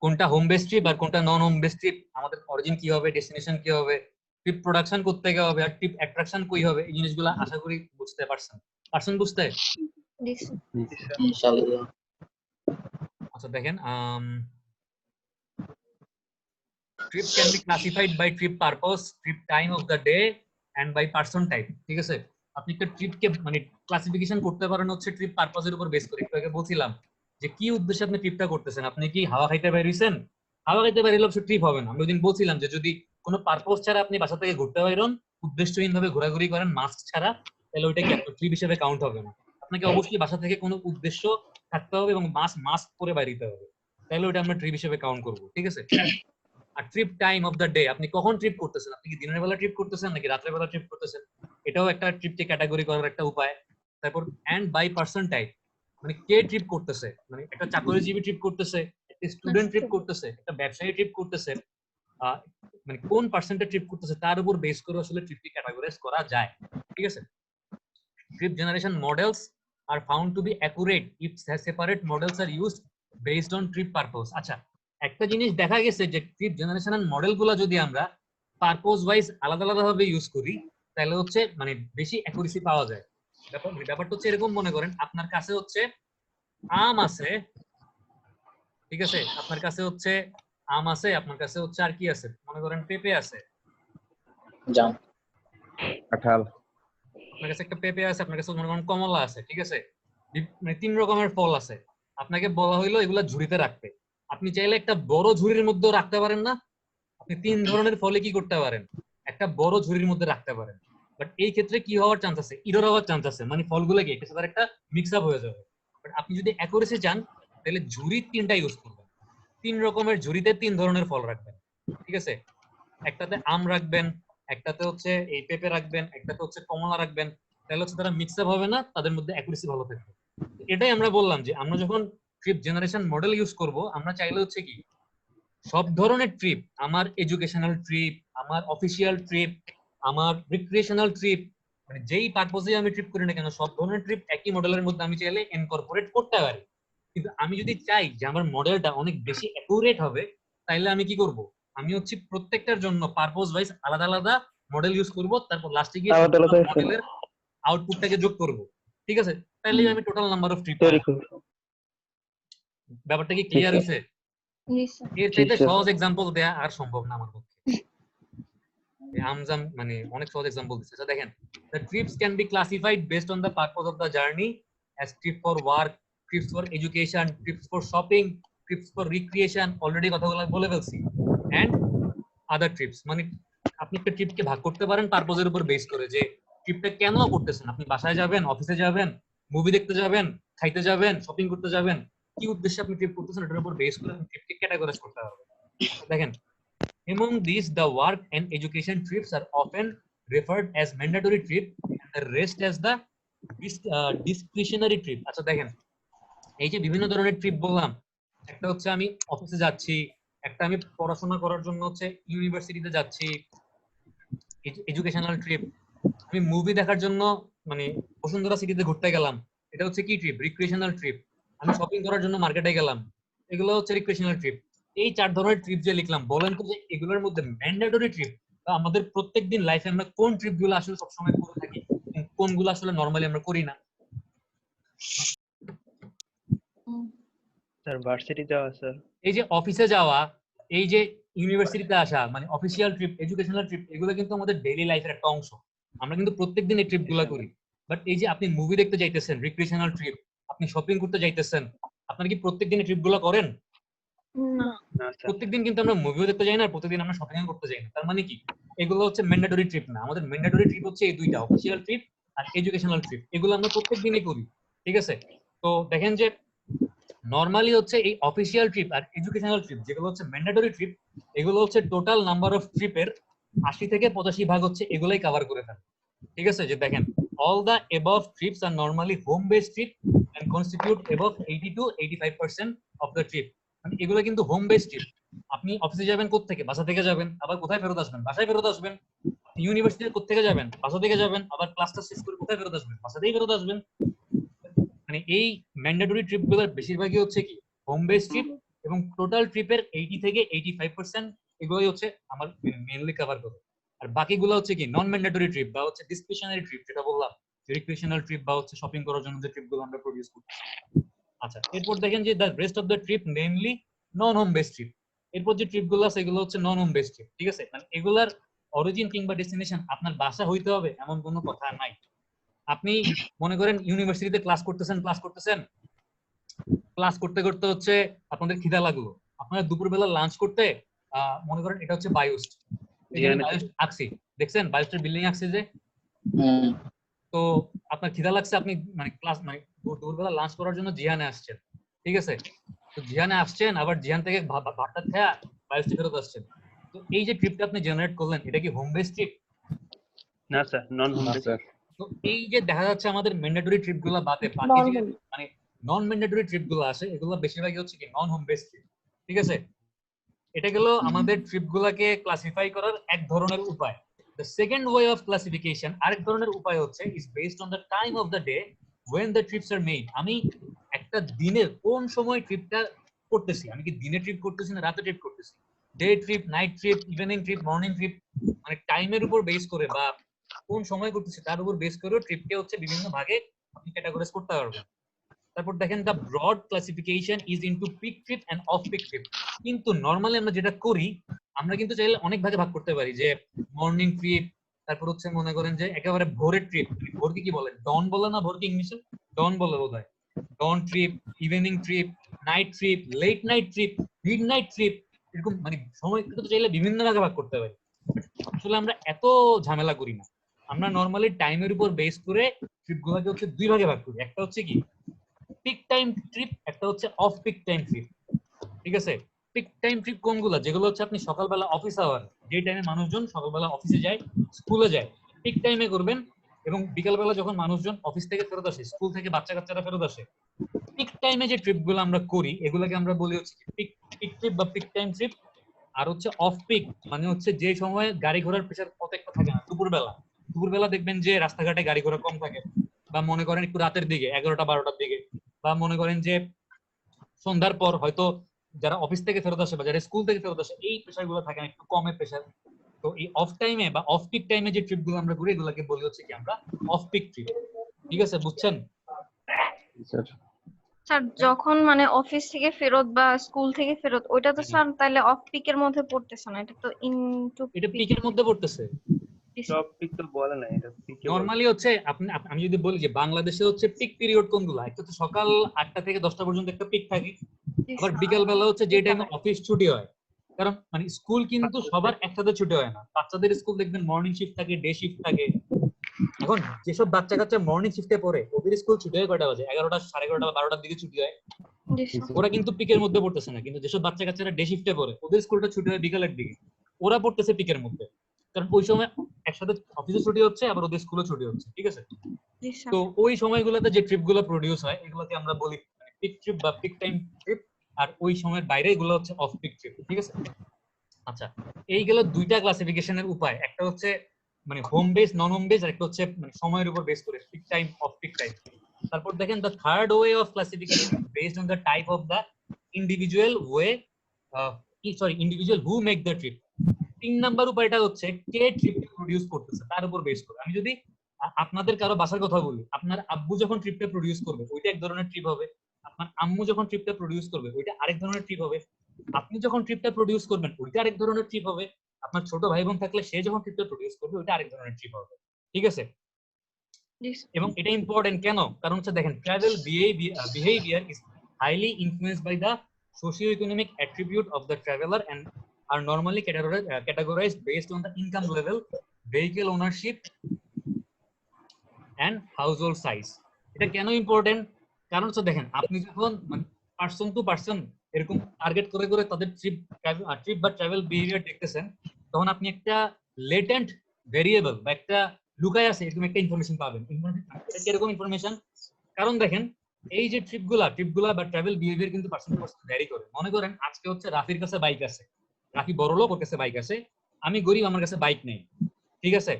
কোনটা হোম বেস ট্রিপ আর কোনটা নন হোম বেস ট্রিপ, আমাদের অরিজিন কি হবে, ডেস্টিনেশন কি হবে, ট্রিপ প্রোডাকশন করতে গিয়ে হবে আর ট্রিপ অ্যাট্রাকশন কই হবে, এই জিনিসগুলো আশা করি বুঝতে পারছেন বুঝতে। জি স্যার। জি স্যার। ইনশাআল্লাহ। আচ্ছা দেখেন, trip can be classified by trip purpose, trip time of the day and by person type, ঠিক আছে? আপনি একটা ট্রিপকে মানে ক্লাসিফিকেশন করতে পারেন হচ্ছে ট্রিপ পারপাসের উপর বেস করে। একটু আগে বলছিলাম যে কি উদ্দেশ্যে আপনি ট্রিপটা করতেছেন। আপনি কি হাওয়া খাইতে বেরিয়েছেন? হাওয়া খাইতে বেরিয়ে অবশ্য ট্রিপ হবে না। আমি ওইদিন বলছিলাম যে যদি কোনো পারপোজ ছাড়া আপনি বাসা থেকে ঘুরতে বেরোন, উদ্দেশ্যহীন ভাবে ঘোরাঘুরি করেন মাস্ক ছাড়া, তাহলে ওইটা কি আপনার ট্রিপ হিসেবে কাউন্ট হবে না। আপনাকে অবশ্যই বাসা থেকে কোনো উদ্দেশ্য থাকতে হবে এবং মাস্ক পরে বেরিয়ে যেতে হবে, তাহলে ওইটা আমরা ট্রিপ হিসেবে কাউন্ট করবো, ঠিক আছে? আর trip time of the day, আপনি কখন ট্রিপ করতেছেন, আপনি কি দিনের বেলা ট্রিপ করতেছেন নাকি রাতের বেলা ট্রিপ করতেছেন, এটাও একটা ট্রিপকে ক্যাটাগরি করার একটা উপায়। তারপর এন্ড বাই পারসন টাইপ, মানে কে ট্রিপ করতেছে, মানে একটা চাকরিজীবী ট্রিপ করতেছে, একটা স্টুডেন্ট ট্রিপ করতেছে, একটা ব্যবসায়ী ট্রিপ করতেছে, মানে কোন পার্সেন্টে ট্রিপ করতেছে তার উপর বেস করে আসলে ট্রিপকে ক্যাটাগরাইজ করা যায়, ঠিক আছে? Trip generation models are found to be accurate if separate models are used based on trip purpose. আচ্ছা, একটা জিনিস দেখা গেছে যে ট্রিপ জেনারেশন মডেলগুলো যদি আমরা পারপোজ ওয়াইজ আলাদা আলাদা ভাবে ইউজ করি, তাহলে হচ্ছে মানে বেশি অ্যাকুরেসি পাওয়া যায়। ব্যাপারটা হচ্ছে এরকম, মনে করেন আপনার কাছে হচ্ছে আম আছে, ঠিক আছে? আপনার কাছে হচ্ছে আম আছে, আপনার কাছে হচ্ছে আর কি আছে, মনে করেন পেঁপে আছে, জাম। কাঁঠাল। আপনার কাছে একটা পেঁপে আছে, আপনার কাছে মনে করেন কমলা আছে, ঠিক আছে? মানে 3 রকমের ফল আছে। আপনাকে বলা হইলো এগুলা ঝুড়িতে রাখতে। আপনি চাইলে একটা বড় ঝুড়ির মধ্যেও রাখতে পারেন না? আপনি 3 ধরনের ফলে কি করতে পারেন, একটা বড় ঝুড়ির মধ্যে রাখতে পারেন। বাট এই ক্ষেত্রে কি হওয়ার চান্স আছে, ইরর হওয়ার চান্স আছে, মানে ফলগুলো কি একটা সাথে একটা মিক্স আপ হয়ে যাবে। বাট আপনি যদি অ্যাকুরেসি চান, তাহলে ঝুড়ি 3টা ইউজ করবেন। 3 রকমের ঝুড়িতে 3 ধরনের ফল রাখবেন, ঠিক আছে? একটাতে আম রাখবেন, একটাতে হচ্ছে এই পেঁপে রাখবেন, একটাতে হচ্ছে কমলা রাখবেন, তাহলে হচ্ছে তারা মিক্স আপ হবে না, তাদের মধ্যে অ্যাকুরেসি ভালো থাকবে। এটাই আমরা বললাম যে আমরা যখন ট্রিপ জেনারেশন মডেল ইউজ করব, আমরা চাইলে হচ্ছে কি সব ধরনের ট্রিপ, আমার এডুকেশনাল ট্রিপ, আমার অফিসিয়াল ট্রিপ, আমার রিক্রিয়েশনাল ট্রিপ, মানে যেই পারপোজে আমি ট্রিপ করি না কেন, সব ধরনের ট্রিপ একই মডেলের মধ্যে আমি চাইলে ইনকর্পোরেট করতে পারি। কিন্তু আমি যদি চাই যে আমার মডেলটা অনেক বেশি অ্যাকুরেট হবে, তাইলে আমি কি করব, আমি হচ্ছে প্রত্যেকটার জন্য পারপোজ ওয়াইজ আলাদা আলাদা মডেল ইউজ করব, তারপর লাস্টে গিয়ে মডেলের আউটপুটটাকে যোগ করব, ঠিক আছে? তাইলে আমি টোটাল নাম্বার অফ ট্রিপ তৈরি পাবো। করব। ব্যাপারটা কি ক্লিয়ার হইছে? জি স্যার। এর চাইতে সহজ এক্সাম্পল দেয়া আর সম্ভব না আমার পক্ষে। আমজাম মানে অনেক সহজ এক্সাম্পল দিচ্ছে। আচ্ছা দেখেন, the trips can be classified based on the purpose of the journey as trip for work, trips for education, trips for shopping, trips for recreation, already কথাগুলো বলে ফেলছি, and other trips। মানে আপনি একটা ট্রিপকে ভাগ করতে পারেন পারপোজের উপর বেস করে, যে ট্রিপটা কেন করতেছেন, আপনি বাসায় যাবেন, অফিসে যাবেন, মুভি দেখতে যাবেন, খাইতে যাবেন, শপিং করতে যাবেন, কি উদ্দেশ্যে আপনি ট্রিপ করতেছেন এটার উপর বেস করে আপনি ট্রিপকে ক্যাটাগরাইজ করতে হবে। দেখেন, among these, the work and education trips are often referred as mandatory trip and the rest as the discretionary trip। আচ্ছা দেখেন, এই যে বিভিন্ন ধরনের ট্রিপ বললাম, একটা হচ্ছে আমি অফিসে যাচ্ছি, একটা আমি পড়াশোনা করার জন্য হচ্ছে ইউনিভার্সিটিতে যাচ্ছি, এডুকেশনাল ট্রিপ, আমি মুভি দেখার জন্য মানে বসুন্ধরা সিটিতে ঘুরতে গেলাম, এটা হচ্ছে কি ট্রিপ, রিক্রিয়েশনাল ট্রিপ, আমি শপিং করার জন্য মার্কেটে গেলাম, এগুলো হচ্ছে রিক্রিয়েশনাল ট্রিপ। এই 4 ধরনের ট্রিপ যে লিখলাম, বলেন তো যে এগুলোর মধ্যে ম্যান্ডেটরি ট্রিপ বা আমাদের প্রত্যেকদিন লাইফে আমরা কোন ট্রিপগুলো আসলে সবসময় করে থাকি, কোনগুলো আসলে নরমালি আমরা করি না? স্যার ভার্সিটি যাওয়া স্যার। এই যে অফিসে যাওয়া, এই যে ইউনিভার্সিটিতে আসা, মানে অফিসিয়াল ট্রিপ, এডুকেশনাল ট্রিপ, এগুলো কিন্তু আমাদের ডেইলি লাইফের একটা অংশ, আমরা কিন্তু প্রত্যেকদিন এই ট্রিপগুলো করি। বাট এই যে আপনি মুভি দেখতে যাইতেছেন, রিক্রিয়েশনাল ট্রিপ, আপনি শপিং করতে যাইতেছেন, আপনারা কি প্রত্যেকদিন এই ট্রিপগুলো করেন? না। না স্যার। প্রত্যেকদিন কিন্তু আমরা মুভিও দেখতে যাই না, প্রত্যেকদিন আমরা শপিং করতে যাই না। তার মানে কি এগুলো হচ্ছে ম্যান্ডেটরি ট্রিপ না। আমাদের ম্যান্ডেটরি ট্রিপ হচ্ছে এই দুইটা, অফিসিয়াল ট্রিপ আর এডুকেশনাল ট্রিপ, এগুলো আমরা প্রত্যেকদিনই করি, ঠিক আছে? তো দেখেন যে নরমালি হচ্ছে এই অফিসিয়াল ট্রিপ আর এডুকেশনাল ট্রিপ যেগুলো হচ্ছে ম্যান্ডেটরি ট্রিপ, এগুলো হচ্ছে টোটাল নাম্বার অফ ট্রিপের 80 থেকে 85 ভাগ হচ্ছে এগুলাই কভার করে থাকে, ঠিক আছে? যে দেখেন all the above trips are normally home based trip and constitute above 80 to 85% of the trip. মানে এগুলো কিন্তু হোম বেসড ট্রিপ। আপনি অফিসে যাবেন কোত্থেকে? বাসা থেকে যাবেন, আবার কোথায় ফেরত আসবেন? বাসায় ফেরত আসবেন। ইউনিভার্সিটিতে কোত্থেকে যাবেন? বাসা থেকে যাবেন, আবার ক্লাসটা শেষ করে কোথায় ফেরত আসবেন? বাসা থেকেই ফেরত আসবেন। মানে এই ম্যান্ডেটরি ট্রিপগুলোর বেশিরভাগই হচ্ছে কি হোম বেসড ট্রিপ, এবং টোটাল ট্রিপের 80 থেকে 85% এগুলোই হচ্ছে আমার মেইনলি কভার করে। আর বাকিগুলো হচ্ছে কি নন ম্যান্ডেটরি ট্রিপ বা হচ্ছে ডিসক্রিশনারি ট্রিপ, যেটা বললাম রিক্রিয়েশনাল ট্রিপ বা হচ্ছে শপিং করার জন্য যে ট্রিপগুলো আমরা প্রডিউস করি। আচ্ছা, এরপর দেখেন যে the rest of the trip mainly non home based trip. এরপর যে ট্রিপগুলো আছে এগুলো হচ্ছে নন হোম বেসড ট্রিপ, ঠিক আছে? মানে এগুলার অরিজিন কিংবা ডেস্টিনেশন আপনার বাসা হইতে হবে এমন কোনো কথা নাই। আপনি মনে করেন ইউনিভার্সিটিতে ক্লাস করতেছেন, ক্লাস করতে করতে হচ্ছে আপনাদের খিদা লাগলো, আপনারা দুপুরবেলা লাঞ্চ করতে মনে করেন এটা হচ্ছে বায়োস্ট, বায়োস্ট আঁকছি, দেখছেন বায়োস্টের বিল্ডিং আঁকছে যে, তো আপনার খিদা লাগছে, আপনি মানে ক্লাস মানে দুপুরবেলা লাঞ্চ করার জন্য জিহানে আসছেন, ঠিক আছে? তো জিহানে আসছেন, আবার জিহান থেকে ভাতটা খেয়া বায়োস্টে ফেরত আসছেন। তো এই যে ট্রিপটা আপনি জেনারেট করলেন, এটা কি হোম বেসড ট্রিপ? না স্যার, নন হোম বেস। তো এই যে দেখা যাচ্ছে আমাদের ম্যান্ডেটরি ট্রিপ গুলো বাদে বাকি যে মানে নন ম্যান্ডেটরি ট্রিপ গুলো আসে এগুলো বেশিরভাগই হচ্ছে কি নন হোম বেসড ট্রিপ, ঠিক আছে? এটা গেল আমাদের ট্রিপ গুলাকে ক্লাসিফাই করার এক ধরনের উপায়। The second way of classification, আরেক ধরনের উপায় হচ্ছে is based on the time of the day when the trips are made। আমি একটা দিনের কোন সময় ট্রিপটা করতেছি, আমি কি দিনে ট্রিপ করতেছি না রাতে ট্রিপ করতেছি, day trip, night trip, evening trip, morning trip, মানে টাইমের উপর বেস করে বা কোন সময় করতেছি তার উপর বেস করে ট্রিপকে হচ্ছে বিভিন্ন ভাগে আপনি ক্যাটাগরাইজ করতে পারবেন। তারপর দেখেন the broad classification is into peak trip and off peak trip. কিন্তু নরমালি আমরা যেটা করি, আমরা কিন্তু চাইলে অনেক ভাগে ভাগ করতে পারি, যে মর্নিং ট্রিপ, তারপর হচ্ছে মনে করেন যে একেবারে ভোরের ট্রিপ, ভোরকে কি বলে, ডন বলে না ভোরকে ইংলিশে? ডন বলে বোধহয়। Dawn trip, evening trip, night trip, late night trip, midnight trip, এরকম মানে সময় কিন্তু চাইলে বিভিন্ন ভাগে ভাগ করতে পারি। আসলে আমরা এত ঝামেলা করি না, আমরা নরমালি টাইমের উপর বেস করে ট্রিপ গুলোকে হচ্ছে দুই ভাগে ভাগ করি। একটা হচ্ছে কি পিক টাইম ট্রিপ, একটা হচ্ছে অফ পিক টাইম ট্রিপ, ঠিক আছে? পিক টাইম ট্রিপ কোনগুলো? যেগুলো হচ্ছে আপনি সকালবেলা অফিস আওয়ার, যে টাইমে মানুষজন সকালবেলা অফিসে যায়, স্কুলে যায়, পিক টাইমে করবেন। এবং বিকালবেলা যখন মানুষজন অফিস থেকে ফেরত আসে, স্কুল থেকে বাচ্চা কাচ্চারা ফেরত আসে, পিক টাইমে যে ট্রিপ গুলো আমরা করি এগুলোকে আমরা বলি হচ্ছে পিক ট্রিপ বা পিক টাইম ট্রিপ। আর হচ্ছে অফ পিক মানে হচ্ছে যে সময় গাড়ি ঘোড়ার প্রেসার অত একটা থাকে না, দুপুরবেলা দেখবেন যে রাস্তাঘাটে গাড়ি ঘোড়া কম থাকে, বা মনে করেন একটু রাতের দিকে 11টা-12টার দিকে, বা মনে করেন যে সন্ধ্যার পর হয়তো যারা অফিস থেকে ফেরত আসে বা যারা স্কুল থেকে ফেরত আসে এই প্রেসার গুলো থাকে না, একটু কমের প্রেসার। তো এই অফ টাইমে বা অফ পিক টাইমে যে ট্রিপ গুলো আমরা করি এগুলোকে বলি হচ্ছে কি আমরা অফ পিক ট্রিপ, ঠিক আছে? বুঝছেন? স্যার যখন মানে অফিস থেকে ফেরত বা স্কুল থেকে ফেরত, ওইটা তো স্যার তাহলে অফ পিকের মধ্যে পড়তেছে না, এটা তো ইনটু এটা পিকের মধ্যে পড়তেছে। সব পিক তো বলে না, এটা পিক নরমালি হচ্ছে আমি যদি বলি যে বাংলাদেশে হচ্ছে পিক পিরিয়ড কোনগুলো, একটা তো সকাল 8টা থেকে 10টা পর্যন্ত একটা পিক থাকে, আবার বিকাল বেলা হচ্ছে যে টাইমে অফিস ছুটি হয়। কারণ মানে স্কুল কিন্তু সবার একসাথে ছুটি হয় না, বাচ্চাদের স্কুল দেখবেন মর্নিং শিফট থাকে, ডে শিফট থাকে। এখন যেসব বাচ্চা কাচ্চা মর্নিং শিফটে পড়ে ওদের স্কুল ছুটি হয় কয়টা বাজে? 11টা, 11:30 বা 12টার দিকে ছুটি হয়। ওরা কিন্তু পিকের মধ্যে পড়তেছে না। কিন্তু যেসব বাচ্চা কাচ্চারা ডে শিফটে পড়ে ওদের স্কুলটা ছুটি হয় বিকালের দিকে, ওরা পড়তেছে পিকের মধ্যে, কারণ ওই সময় একসাথে অফিসে ছুটি হচ্ছে আবার ওদের স্কুলে ছুটি হচ্ছে, ঠিক আছে? তো ওই সময়গুলোতে যে ট্রিপ গুলো প্রডিউস হয় এগুলোকে আমরা বলি পিক ট্রিপ বা পিক টাইম ট্রিপ, আর ওই সময়ের বাইরে এগুলো হচ্ছে অফ পিক ট্রিপ, ঠিক আছে? আচ্ছা, এই গেল দুইটা ক্লাসিফিকেশনের উপায়, একটা হচ্ছে মানে হোম বেস, নন হোম বেস, আর একটা হচ্ছে মানে সময়ের উপর বেস করে peak time, of peak time. তারপর দেখেন the third way of classification based on the type of the individual way, individual who make the trip. 3 number উপায়টা হচ্ছে কে ট্রিপ প্রডিউস করতেছে তার উপর বেস করে। আমি যদি আপনাদের কারো বাসার কথা বলি, আপনার আব্বু যখন ট্রিপটা প্রডিউস করবে ওইটা এক ধরনের ট্রিপ হবে, আপনার আম্মু যখন ট্রিপটা প্রডিউস করবে ওইটা আরেক ধরনের ট্রিপ হবে, আপনি যখন ট্রিপটা প্রডিউস করবেন ওইটা আরেক ধরনের ট্রিপ হবে, আপনার ছোট ভাই বোন থাকলে সে যখন ট্রিপটা প্রডিউস করবে ওইটা আরেক ধরনের ট্রিপ হবে, ঠিক আছে? এবং এটা ইম্পর্টেন্ট কেন? কারণ হচ্ছে দেখেন travel behaviour is highly influenced by the socio economic attribute of the traveller and are normally categorized based on the income level, vehicle ownership and household size. এটা কেন ইম্পর্টেন্ট? কারণ হচ্ছে দেখেন আপনি যখন মানে পার্সন টু পার্সন এরকম টার্গেট করে করে তাদের ট্রিপ বা ট্রাভেল বিহেভিয়ার দেখতেছেন, তখন আপনি একটা লেটেন্ট ভেরিয়েবল বা একটা লুকায় আছে এরকম একটা ইনফরমেশন পাবেন। এটা কিরকম ইনফরমেশন? কারণ দেখেন এই যে ট্রিপগুলা বা ট্রাভেল বিহেভিয়ার কিন্তু পার্সন টু পার্সন ভ্যারি করে। মনে করেন আজকে হচ্ছে রাফির কাছে বাইক আছে, রাফি বড় লোক, ওর কাছে বাইক আছে, আমি গরিব, আমার কাছে বাইক নেই, ঠিক আছে?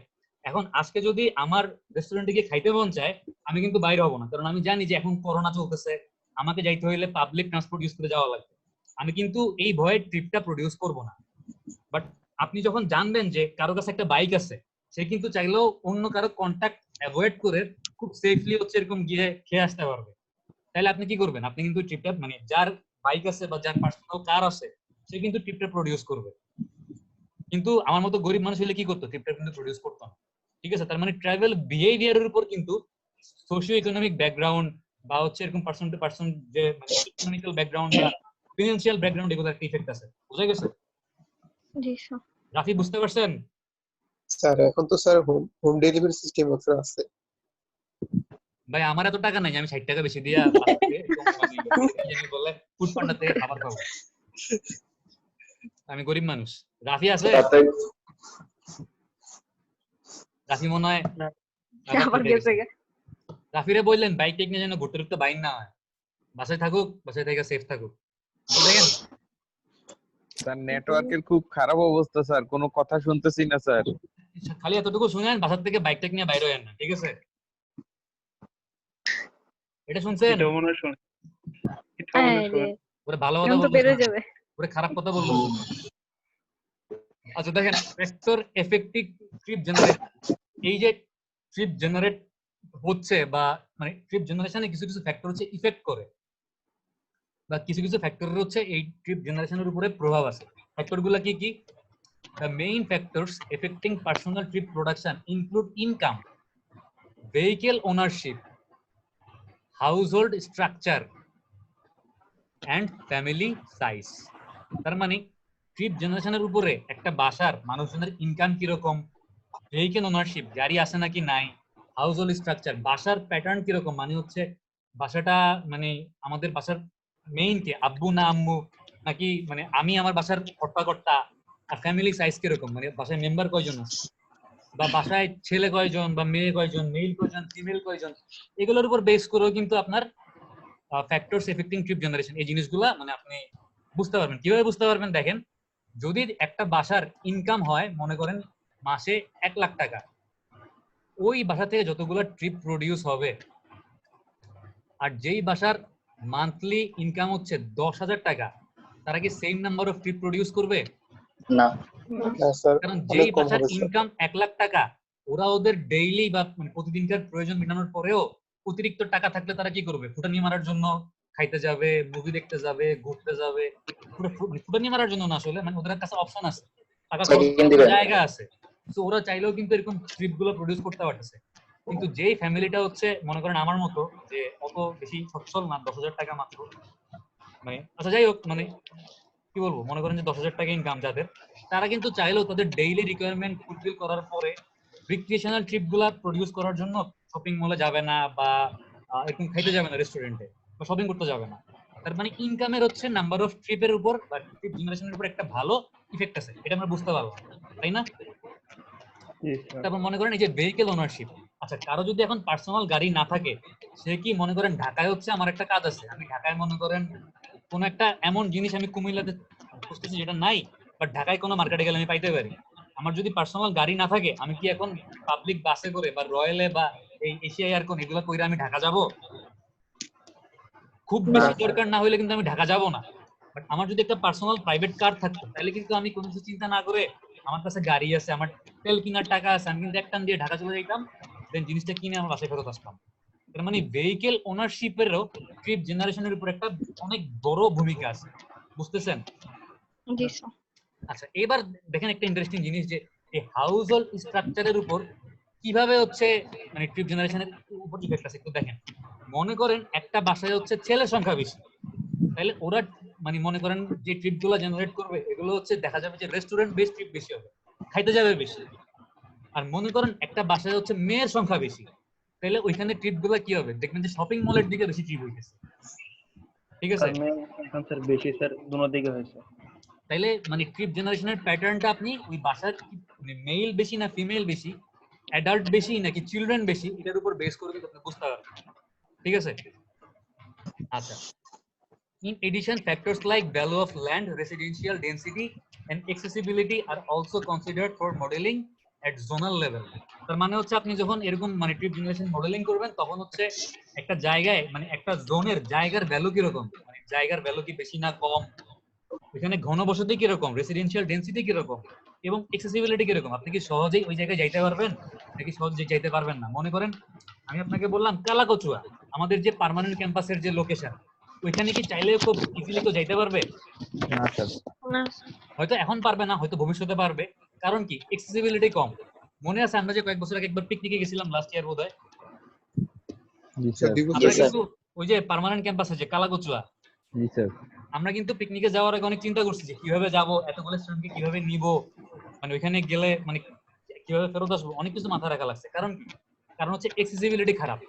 এখন আজকে যদি আমার রেস্টুরেন্টে গিয়ে খাইতে মন চায়, আমি কিন্তু বাইরে হবো না, কারণ আমি জানি যে এখন করোনা চলতেছে, আমাকে যাইতে হইলে পাবলিক ট্রান্সপোর্ট ইউজ করে যাওয়া লাগবে। আমি কিন্তু এই ভয়ে ট্রিপটা প্রডিউস করব না। বাট আপনি যখন জানবেন যে কারো কাছে একটা বাইক আছে, সে কিন্তু চাইলেও অন্য কারো কন্ট্যাক্ট অ্যাভয়েড করে খুব সেফলি হচ্ছে এরকম গিয়ে খেয়ে আসতে পারবে, তাহলে আপনি কি করবেন? আপনি কিন্তু ট্রিপটা মানে যার বাইক আছে বা যার পার্সোনাল কার আছে সে কিন্তু ট্রিপটা প্রডিউস করবে। কিন্তু আমার মতো গরিব মানুষ হলে কি করতো? ট্রিপটা কিন্তু প্রডিউস করতো না, ঠিক আছে? তার মানে ট্রাভেল বিহেভিয়ারের উপর কিন্তু সোশিও ইকোনমিক ব্যাকগ্রাউন্ড বা হচ্ছে এরকম পার্সন টু পার্সন যে ইকোনমিক্যাল ব্যাকগ্রাউন্ড বা ফিনান্সিয়াল ব্যাকগ্রাউন্ড, এগুলো একটা ইফেক্ট আছে। বুঝা গেছে? জি স্যার। রাফি বুঝতে পারছেন? স্যার এখন তো স্যার হোম ডেলিভারি সিস্টেম আছে। ভাই আমার এত টাকা নাই, আমি 60 টাকা বেশি দিয়া বললে ফুড পান্ডা থেকে খাবার খাবো, আমি গরিব মানুষ। রাফি আছে? রাফি মনে হয় আবার গেছে গে। রাফিরে বললেন বাইক টেক নিয়ে যেন ঘুরতে ঘুরতে বাইন না হয়, বাসায় থাকুক, বাসায় থেকে সেফ থাকুক। দেখেন স্যার নেটওয়ার্কের খুব খারাপ অবস্থা স্যার, কোনো কথা শুনতেছি না স্যার। খালি এতটুকু শুনেন, বাসার থেকে বাইক টেক নিয়ে বাইরে হয়েন না, ঠিক আছে? এটা শুনছেন? এটা মনে হয় শুনে এটা মনে হয় শুনে ওরে ভালো কথা এখন তো বলবো, বেরো যাবে। ওরে খারাপ কথা বলবো। আচ্ছা দেখেন, ফ্যাক্টর এফেক্টিভ ট্রিপ জেনারেট, এই যে ট্রিপ জেনারেট হচ্ছে বা মানে ট্রিপ জেনারেশনে কিছু কিছু ফ্যাক্টর হচ্ছে ইফেক্ট করে, বা কিছু কিছু ফ্যাক্টরের হচ্ছে এই ট্রিপ জেনারেশনের উপরে প্রভাব আছে। ফ্যাক্টরগুলো কি কি? The main factors affecting personal trip production include income, vehicle ownership, household structure, and family size. তার মানে ট্রিপ জেনারেশনের উপরে একটা বাসার মানুষজনের ইনকাম কিরকম, ভেহিকেল ওনারশিপ, গাড়ি আছে নাকি নাই, হাউস হোল্ড স্ট্রাকচার, বাসার প্যাটার্ন কিরকম, মানে হচ্ছে বাসাটা মানে আমাদের বাসার মেইন কে, আব্বু না আম্মু, নাকি মানে আমি আমার বাসার কর্তা, আর ফ্যামিলি সাইজ কিরকম, মানে বাসায় মেম্বার কয়জন আছে, বা বাসায় ছেলে কয়জন বা মেয়ে কয়জন, মেল কয়জন, ফিমেল কয়জন, এগুলোর উপর বেস করেও কিন্তু আপনার ফ্যাক্টরস এফেক্টিং ট্রিপ জেনারেশন, এই জিনিসগুলা মানে আপনি বুঝতে পারবেন। কিভাবে বুঝতে পারবেন? দেখেন, যদি একটা বাসার ইনকাম হয় মনে করেন মাসে 1 লাখ টাকা, ওই বাসা থেকে যতগুলো ট্রিপ প্রডিউস হবে, আর যেই বাসার মান্থলি ইনকাম হচ্ছে 10,000 টাকা, তারা কি same number of trip produce করবে? না না স্যার, কারণ অনেক যেই কম বাসার হবে স্যার। ইনকাম 1 লাখ টাকা, ওরা ওদের ডেইলি বা মানে প্রতিদিনকার প্রয়োজন মেটানোর পরেও অতিরিক্ত টাকা থাকলে তারা কি করবে? ফুটানি মারার জন্য খাইতে যাবে, মুভি দেখতে যাবে, ঘুরতে যাবে, ফুটানি মারার জন্য না, আসলে মানে ওদের কাছে অপশন আছে, টাকা খরচ করার জায়গা আছে, তো ওরা চাইলেও কিন্তু এরকম ট্রিপ গুলো প্রডিউস করতে পারতেছে। কিন্তু যেই ফ্যামিলিটা হচ্ছে মনে করেন আমার মতো, যে অত বেশি সচ্ছল না, 10,000 টাকা মাত্র, মানে আচ্ছা যাই হোক, মানে কি বলবো, মনে করেন যে 10,000 টাকা ইনকাম যাদের, তারা কিন্তু চাইলেও তাদের ডেইলি রিকোয়ারমেন্ট ফুলফিল করার পরে রিক্রিয়েশনাল ট্রিপ গুলা প্রডিউস করার জন্য শপিং মলে যাবে না, বা এরকম খাইতে যাবে না রেস্টুরেন্টে, বা শপিং করতে যাবে না। তার মানে ইনকামের হচ্ছে নাম্বার অফ ট্রিপের উপর বা ট্রিপ জেনারেশনের উপর একটা ভালো ইফেক্ট আছে, এটা আমরা বুঝতে পারলাম, তাই না? জি স্যার। তারপর মনে করেন এই যে ভেহিকেল ওনারশিপ, আচ্ছা কারো যদি এখন পার্সোনাল গাড়ি না থাকে, সে কি মনে করেন ঢাকায় হচ্ছে আমার একটা কাজ আছে, আমি ঢাকায় মনে করেন কোন একটা এমন জিনিস আমি কুমিল্লাতে খুঁজতেছি যেটা নাই, বাট ঢাকায় কোনো মার্কেটে গেলে আমি পাইতে পারি, আমার যদি পার্সোনাল গাড়ি না থাকে, আমি কি এখন পাবলিক বাসে করে বা রয়্যালে বা এই এশিয়া এয়ারকোন এগুলো কইরা আমি ঢাকা যাব? খুব বেশি দরকার না হলে কিন্তু আমি ঢাকা যাব না। বাট আমার যদি একটা পার্সোনাল প্রাইভেট কার থাকতো, তাহলে কিন্তু আমি কোনো কিছু চিন্তা না করে, আমার কাছে গাড়ি আছে, আমার তেল কেনার টাকা আছে, আমি কিন্তু এক টান দিয়ে ঢাকা চলে যাইতাম, দেন জিনিসটা কিনে আমার বাসায় ফেরত আসতাম। তার মানে ভেহিকেল ওনারশিপেরও ট্রিপ জেনারেশনের উপর একটা অনেক বড় ভূমিকা আছে, বুঝতেছেন? জি স্যার। আচ্ছা এবার দেখেন একটা ইন্টারেস্টিং জিনিস, যে এই হাউস হোল্ড স্ট্রাকচারের উপর কিভাবে হচ্ছে মানে ট্রিপ জেনারেশনের উপর ইফেক্ট আছে একটু দেখেন। মনে করেন একটা বাসায় হচ্ছে ছেলের সংখ্যা বেশি, তাহলে ওরা মানে মনে করেন যে ট্রিপ গুলো জেনারেট করবে এগুলো হচ্ছে দেখা যাবে যে রেস্টুরেন্ট বেস্ট ট্রিপ বেশি হবে, খাইতে যাবে বেশি। আর মনে করেন একটা বাসায় হচ্ছে মেয়ের সংখ্যা বেশি, তাহলে ওইখানে ট্রিপ গুলো কি হবে? দেখবেন যে শপিং মলের দিকে বেশি ট্রিপ হইতেছে, ঠিক আছে? স্যার মেয়ে এখন স্যার বেশি স্যার দুনো দিকে হয়েছে। তাইলে মানে ট্রিপ জেনারেশনের প্যাটার্নটা আপনি ওই বাসার মানে মেল বেশি না ফিমেল বেশি, অ্যাডাল্ট বেশি নাকি চিলড্রেন বেশি এটার উপর বেস করে কিন্তু আপনি বুঝতে পারবেন, ঠিক আছে? আচ্ছা, in addition, factors like value of land, residential density and accessibility are also considered for modeling at zonal level. তার মানে হচ্ছে আপনি যখন এরকম মানে ট্রিপ জেনারেশন মডেলিং করবেন তখন হচ্ছে একটা জায়গায় মানে একটা জোনের জায়গার ভ্যালু কিরকম, মানে জায়গার ভ্যালু কি বেশি না কম, এখানে ঘনবসতি কিরকম, রেসিডেন্সিয়াল ডেন্সিটি কিরকম এবং অ্যাক্সেসিবিলিটি কিরকম, আপনি কি সহজেই ওই জায়গায় যাইতে পারবেন নাকি সহজে যাইতে পারবেন না। মনে করেন আমি আপনাকে বললাম কালাকচুয়া, আমাদের যে পার্মানেন্ট ক্যাম্পাসের যে লোকেশন, ওইখানে কি চাইলে খুব ইজিলি তো যাইতে পারবে? না স্যার। না হয়তো এখন পারবে না, হয়তো ভবিষ্যতে পারবে, কারণ কি অ্যাক্সেসিবিলিটি কম। মনে আছে আমরা যে কয়েক বছর আগে একবার পিকনিকে গেছিলাম, লাস্ট ইয়ার বোধহয়, জি স্যার স্যার। 2 বছর আমরা আগে। কিন্তু ওই যে পার্মানেন্ট ক্যাম্পাসে যে কালাকচুয়া, জি স্যার। আমরা কিন্তু পিকনিকে যাওয়ার আগে অনেক চিন্তা করছি যে কিভাবে যাব, এতগুলো স্টুডেন্টকে কিভাবে নিব, মানে ওইখানে গেলে মানে কিভাবে ফেরত আসবো, অনেক কিছু মাথায় রাখা লাগছে। কারণ কি? কারণ হচ্ছে অ্যাক্সেসিবিলিটি খারাপ।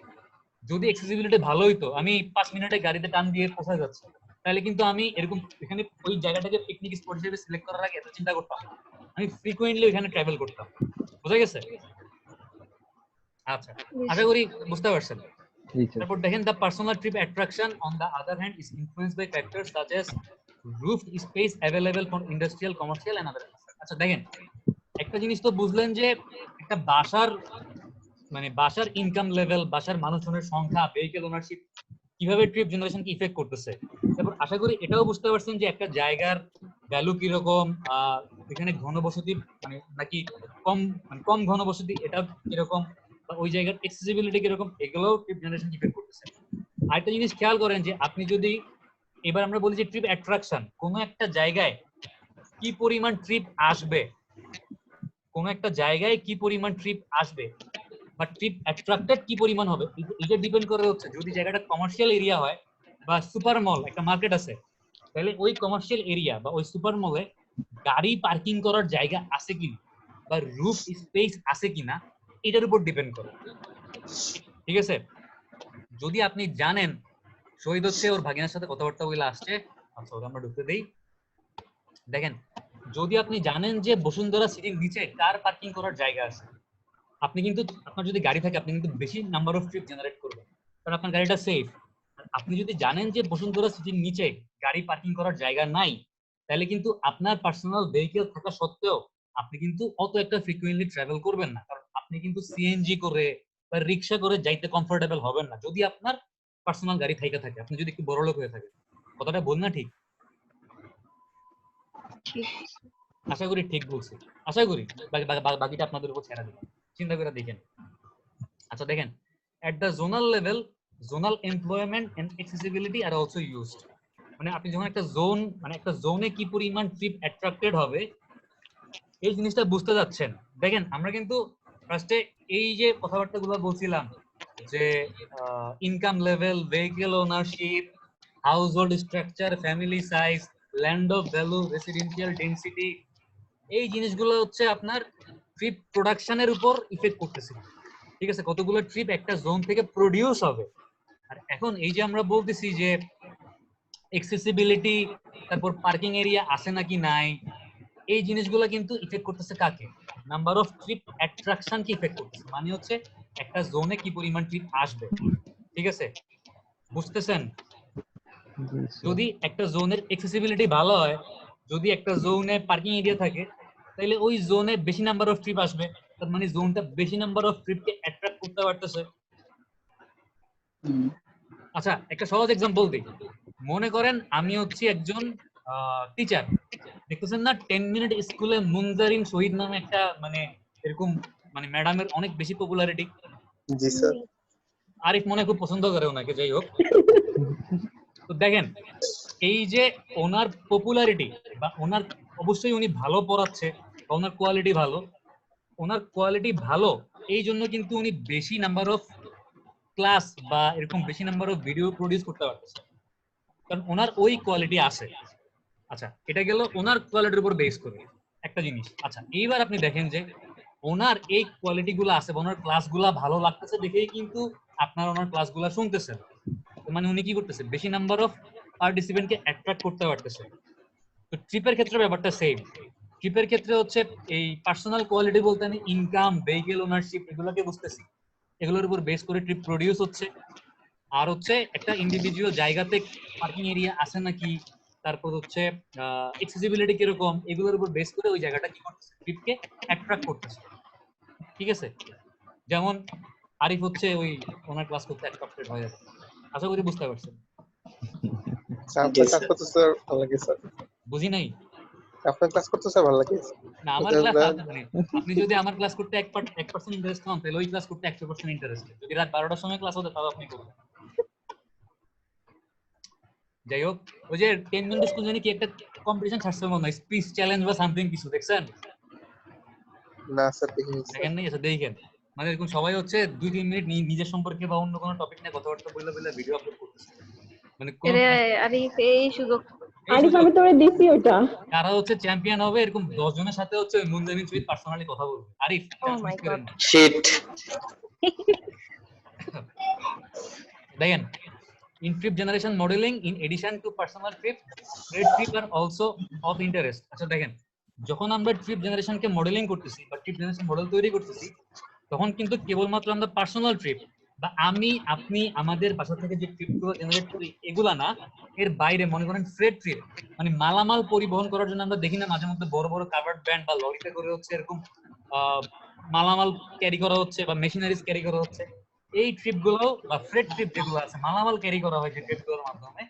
যদি অ্যাক্সেসিবিলিটি ভালো হইতো, আমি 5 মিনিটে গাড়িতে টান দিয়ে পৌঁছে যাচ্ছি, তাহলে কিন্তু আমি এরকম এখানে ওই জায়গাটাকে পিকনিক স্পট হিসেবে সিলেক্ট করার আগে এত চিন্তা করতাম না। আমি ফ্রিকোয়েন্টলি ওইখানে ট্রাভেল করতাম। বুঝা গেছে? আচ্ছা, আশা করি বুঝতে পারছেন। জি স্যার। তারপর দেখেন, the personal trip attraction on the other hand is influenced by factors such as roofed space available for industrial, commercial and other. আচ্ছা দেখেন, একটা জিনিস তো বুঝলেন যে একটা বাসার মানে বাসার ইনকাম লেভেল, বাসার মানুষজনের সংখ্যা, ভেহিকেল ওনারশিপ কিভাবে ট্রিপ জেনারেশনকে ইফেক্ট করতেছে। তারপর আশা করি এটাও বুঝতে পারছেন যে একটা জায়গার ভ্যালু কিরকম, এখানে ঘনবসতি মানে নাকি কম, মানে কম ঘনবসতি এটা কিরকম, বা ওই জায়গার অ্যাক্সেসিবিলিটি কিরকম, এগুলোও ট্রিপ জেনারেশন ইফেক্ট করতেছে। আরেকটা জিনিস খেয়াল করেন যে আপনি যদি এবার আমরা বলি যে ট্রিপ অ্যাট্রাকশন, কোন একটা জায়গায় কি পরিমাণ ট্রিপ আসবে, কোন একটা জায়গায় কি পরিমাণ ট্রিপ আসবে বা ট্রিপ অ্যাট্রাক্টেড কি পরিমাণ হবে, এটা ডিপেন্ড করে হচ্ছে যদি জায়গাটা কমার্শিয়াল এরিয়া হয় বা সুপার মল, একটা মার্কেট আছে, তাহলে ওই কমার্শিয়াল এরিয়া বা ওই সুপার মলে গাড়ি পার্কিং করার জায়গা আছে কিনা বা রুফ স্পেস আছে কিনা, এটার উপর ডিপেন্ড করে, ঠিক আছে? যদি আপনি জানেন, শহীদ হচ্ছে ওর ভাগিনার সাথে কথাবার্তা বলে আসছে, আচ্ছা ওকে আমরা ঢুকতে দেই। দেখেন, যদি আপনি জানেন যে বসুন্ধরা সিটির নিচে কার পার্কিং করার জায়গা আছে, আপনি কিন্তু আপনার যদি গাড়ি থাকে আপনি কিন্তু বেশি নাম্বার অফ ট্রিপ জেনারেট করবেন, কারণ আপনার গাড়িটা সেফ। আপনি যদি জানেন যে বসুন্ধরা সিটির নিচে গাড়ি পার্কিং করার জায়গা নাই, তাহলে কিন্তু আপনার পার্সোনাল ভেহিকেল থাকা সত্ত্বেও আপনি কিন্তু অত একটা ফ্রিকুয়েন্টলি ট্রাভেল করবেন না, কারণ আপনি কিন্তু সিএনজি করে বা রিক্সা করে যাইতে কমফোর্টেবল হবেন না যদি আপনার পার্সোনাল গাড়ি থাইকা থাকে, আপনি যদি একটু বড় লোক হয়ে থাকে। কথাটা বল না ঠিক? ঠিক আশা করি ঠিক বলছি, আশা করি। বাকিটা আপনাদের উপর ছেড়ে দিলাম, চিন্তা করে দেখেন। আচ্ছা দেখেন, at the zonal level, zonal employment and accessibility are also used. মানে আপনি যখন একটা জোন, মানে একটা জোনে কি পরিমাণ ট্রিপ অ্যাট্রাক্টেড হবে এই জিনিসটা বুঝতে যাচ্ছেন। দেখেন আমরা কিন্তু ফার্স্টে এই যে কথাবার্তাগুলো বলছিলাম যে income level, vehicle ownership, house hold structure, family size, land of value, residential density, এই জিনিসগুলো হচ্ছে আপনার ট্রিপ প্রোডাকশনের উপর ইফেক্ট করতেছে, ঠিক আছে? কতগুলো ট্রিপ একটা জোন থেকে প্রডিউস হবে। আর এখন এই যে আমরা বলতেছি যে অ্যাক্সেসিবিলিটি, তারপর পার্কিং এরিয়া আছে নাকি নাই, এই জিনিসগুলো কিন্তু ইফেক্ট করতেছে কাকে? নাম্বার অফ ট্রিপ অ্যাট্রাকশন কি ইফেক্ট করতেছে, মানে হচ্ছে একটা জোনে কি পরিমাণ ট্রিপ আসবে, ঠিক আছে? বুঝতেছেন? যদি একটা জোনের অ্যাক্সেসিবিলিটি ভালো হয়, যদি একটা জোনে পার্কিং এরিয়া থাকে, তাহলে ওই জোনে বেশি নাম্বার অফ ট্রিপ আসবে, তার মানে জোনটা বেশি নাম্বার অফ ট্রিপকে অ্যাট্রাক্ট করতে পারতেছে। আচ্ছা একটা সহজ এক্সাম্পল দিই। মনে করেন আমি হচ্ছি একজন টিচার, দেখতেছেন না 10 মিনিট স্কুলে মুনজারিন শহীদ নামে একটা মানে এরকম মানে ম্যাডামের অনেক বেশি পপুলারিটি। জি স্যার। আরিফ মনে খুব পছন্দ করে ওনাকে, যাই হোক। তো দেখেন এই যে ওনার পপুলারিটি বা ওনার অবশ্যই উনি ভালো পড়াচ্ছে বা ওনার কোয়ালিটি ভালো, ওনার কোয়ালিটি ভালো এই জন্য কিন্তু উনি বেশি নাম্বার অফ ক্লাস বা এরকম বেশি নাম্বার অফ ভিডিও প্রডিউস করতে পারতেছে, কারণ ওনার ওই কোয়ালিটি আছে। আচ্ছা এটা গেল ওনার কোয়ালিটির উপর বেস করে একটা জিনিস। আচ্ছা এইবার আপনি দেখেন যে ওনার এই কোয়ালিটি গুলো আছে বা ওনার ক্লাসগুলা ভালো লাগতেছে দেখেই কিন্তু আপনার ওনার ক্লাসগুলা শুনতেছেন, মানে উনি কি করতেছে বেশি নাম্বার অফ পার্টিসিপেন্টকে অ্যাট্রাক্ট করতে পারতেছে। তো ট্রিপের ক্ষেত্রে ব্যাপারটা সেম। ট্রিপের ক্ষেত্রে হচ্ছে এই পার্সোনাল কোয়ালিটি বলতে আমি ইনকাম, ভেহিকেল ওনারশিপ এগুলোকে বুঝতেছি। এগুলোর উপর বেস করে ট্রিপ প্রডিউস হচ্ছে। আর হচ্ছে একটা ইন্ডিভিজুয়াল জায়গাতে পার্কিং এরিয়া আছে নাকি, তারপর হচ্ছে এক্সেসিবিলিটি কিরকম, এগুলোর উপর বেস করে ওই জায়গাটা কি করতেছে, ট্রিপকে অ্যাট্রাক্ট করতেছে। ঠিক আছে, যেমন আরিফ হচ্ছে ওই ওনার ক্লাস করতে অ্যাট্রাক্টেড হয়ে যাবে। আশা করি বুঝতে পারছেন। আপনার ক্লাস করতে স্যার ভালো লাগে স্যার। বুঝি নাই। আপনার ক্লাস করতে স্যার ভালো লাগে। না, আমার ক্লাস মানে আপনি যদি আমার ক্লাস করতে 1% ইন্টারেস্ট হন, তাহলে ওই ক্লাস করতে 100% ইন্টারেস্ট। যদি রাত 12টার সময় ক্লাস হতো তাও আপনি করবেন। যাই হোক, ওই যে 10 মিনিট স্কুল জানি কি একটা কম্পিটিশন ছাড়ছে মনে হয়, স্পিচ চ্যালেঞ্জ বা সামথিং কিছু, দেখছেন? না স্যার দেখিনি স্যার। দেখেন নাই? আচ্ছা দেখেন, মানে এরকম সবাই হচ্ছে 2-3 মিনিট নিজের সম্পর্কে বা অন্য কোনো টপিক নিয়ে কথাবার্তা বলে ভিডিও আপলোড করতেছে। মানে কোন আরিফ এই সুযোগ আরিফ আমি তোরে দিছি ওটা। কারা হচ্ছে চ্যাম্পিয়ন হবে এরকম 10 জনের সাথে হচ্ছে মুনজামিন সুইট পার্সোনালি কথা বলবে। Arif Oh my God. Sheet দেখেন, in trip generation modeling in addition to personal trip, trade trip are also of interest. আচ্ছা দেখেন, যখন আমরা ট্রিপ জেনারেশনকে মডেলিং করতেছি বা ট্রিপ জেনারেশন মডেল তৈরি করতেছি, তখন কিন্তু কেবলমাত্র আমরা পার্সোনাল ট্রিপ বা আমি আপনি আমাদের বাসা থেকে যে ট্রিপগুলো জেনারেট করি এগুলা না, এর বাইরে মনে করেন ফ্রেড ট্রিপ, মানে মালামাল পরিবহন করার জন্য আমরা দেখি না মাঝে মধ্যে বড় বড় কাভার্ড ভ্যান বা লরিতে করে হচ্ছে এরকম মালামাল ক্যারি করা হচ্ছে বা মেশিনারিজ ক্যারি করা হচ্ছে। এই ট্রিপগুলো বা ফ্রেড ট্রিপ যেগুলো আছে, মালামাল ক্যারি করা হয় যে ট্রিপগুলোর মাধ্যমে,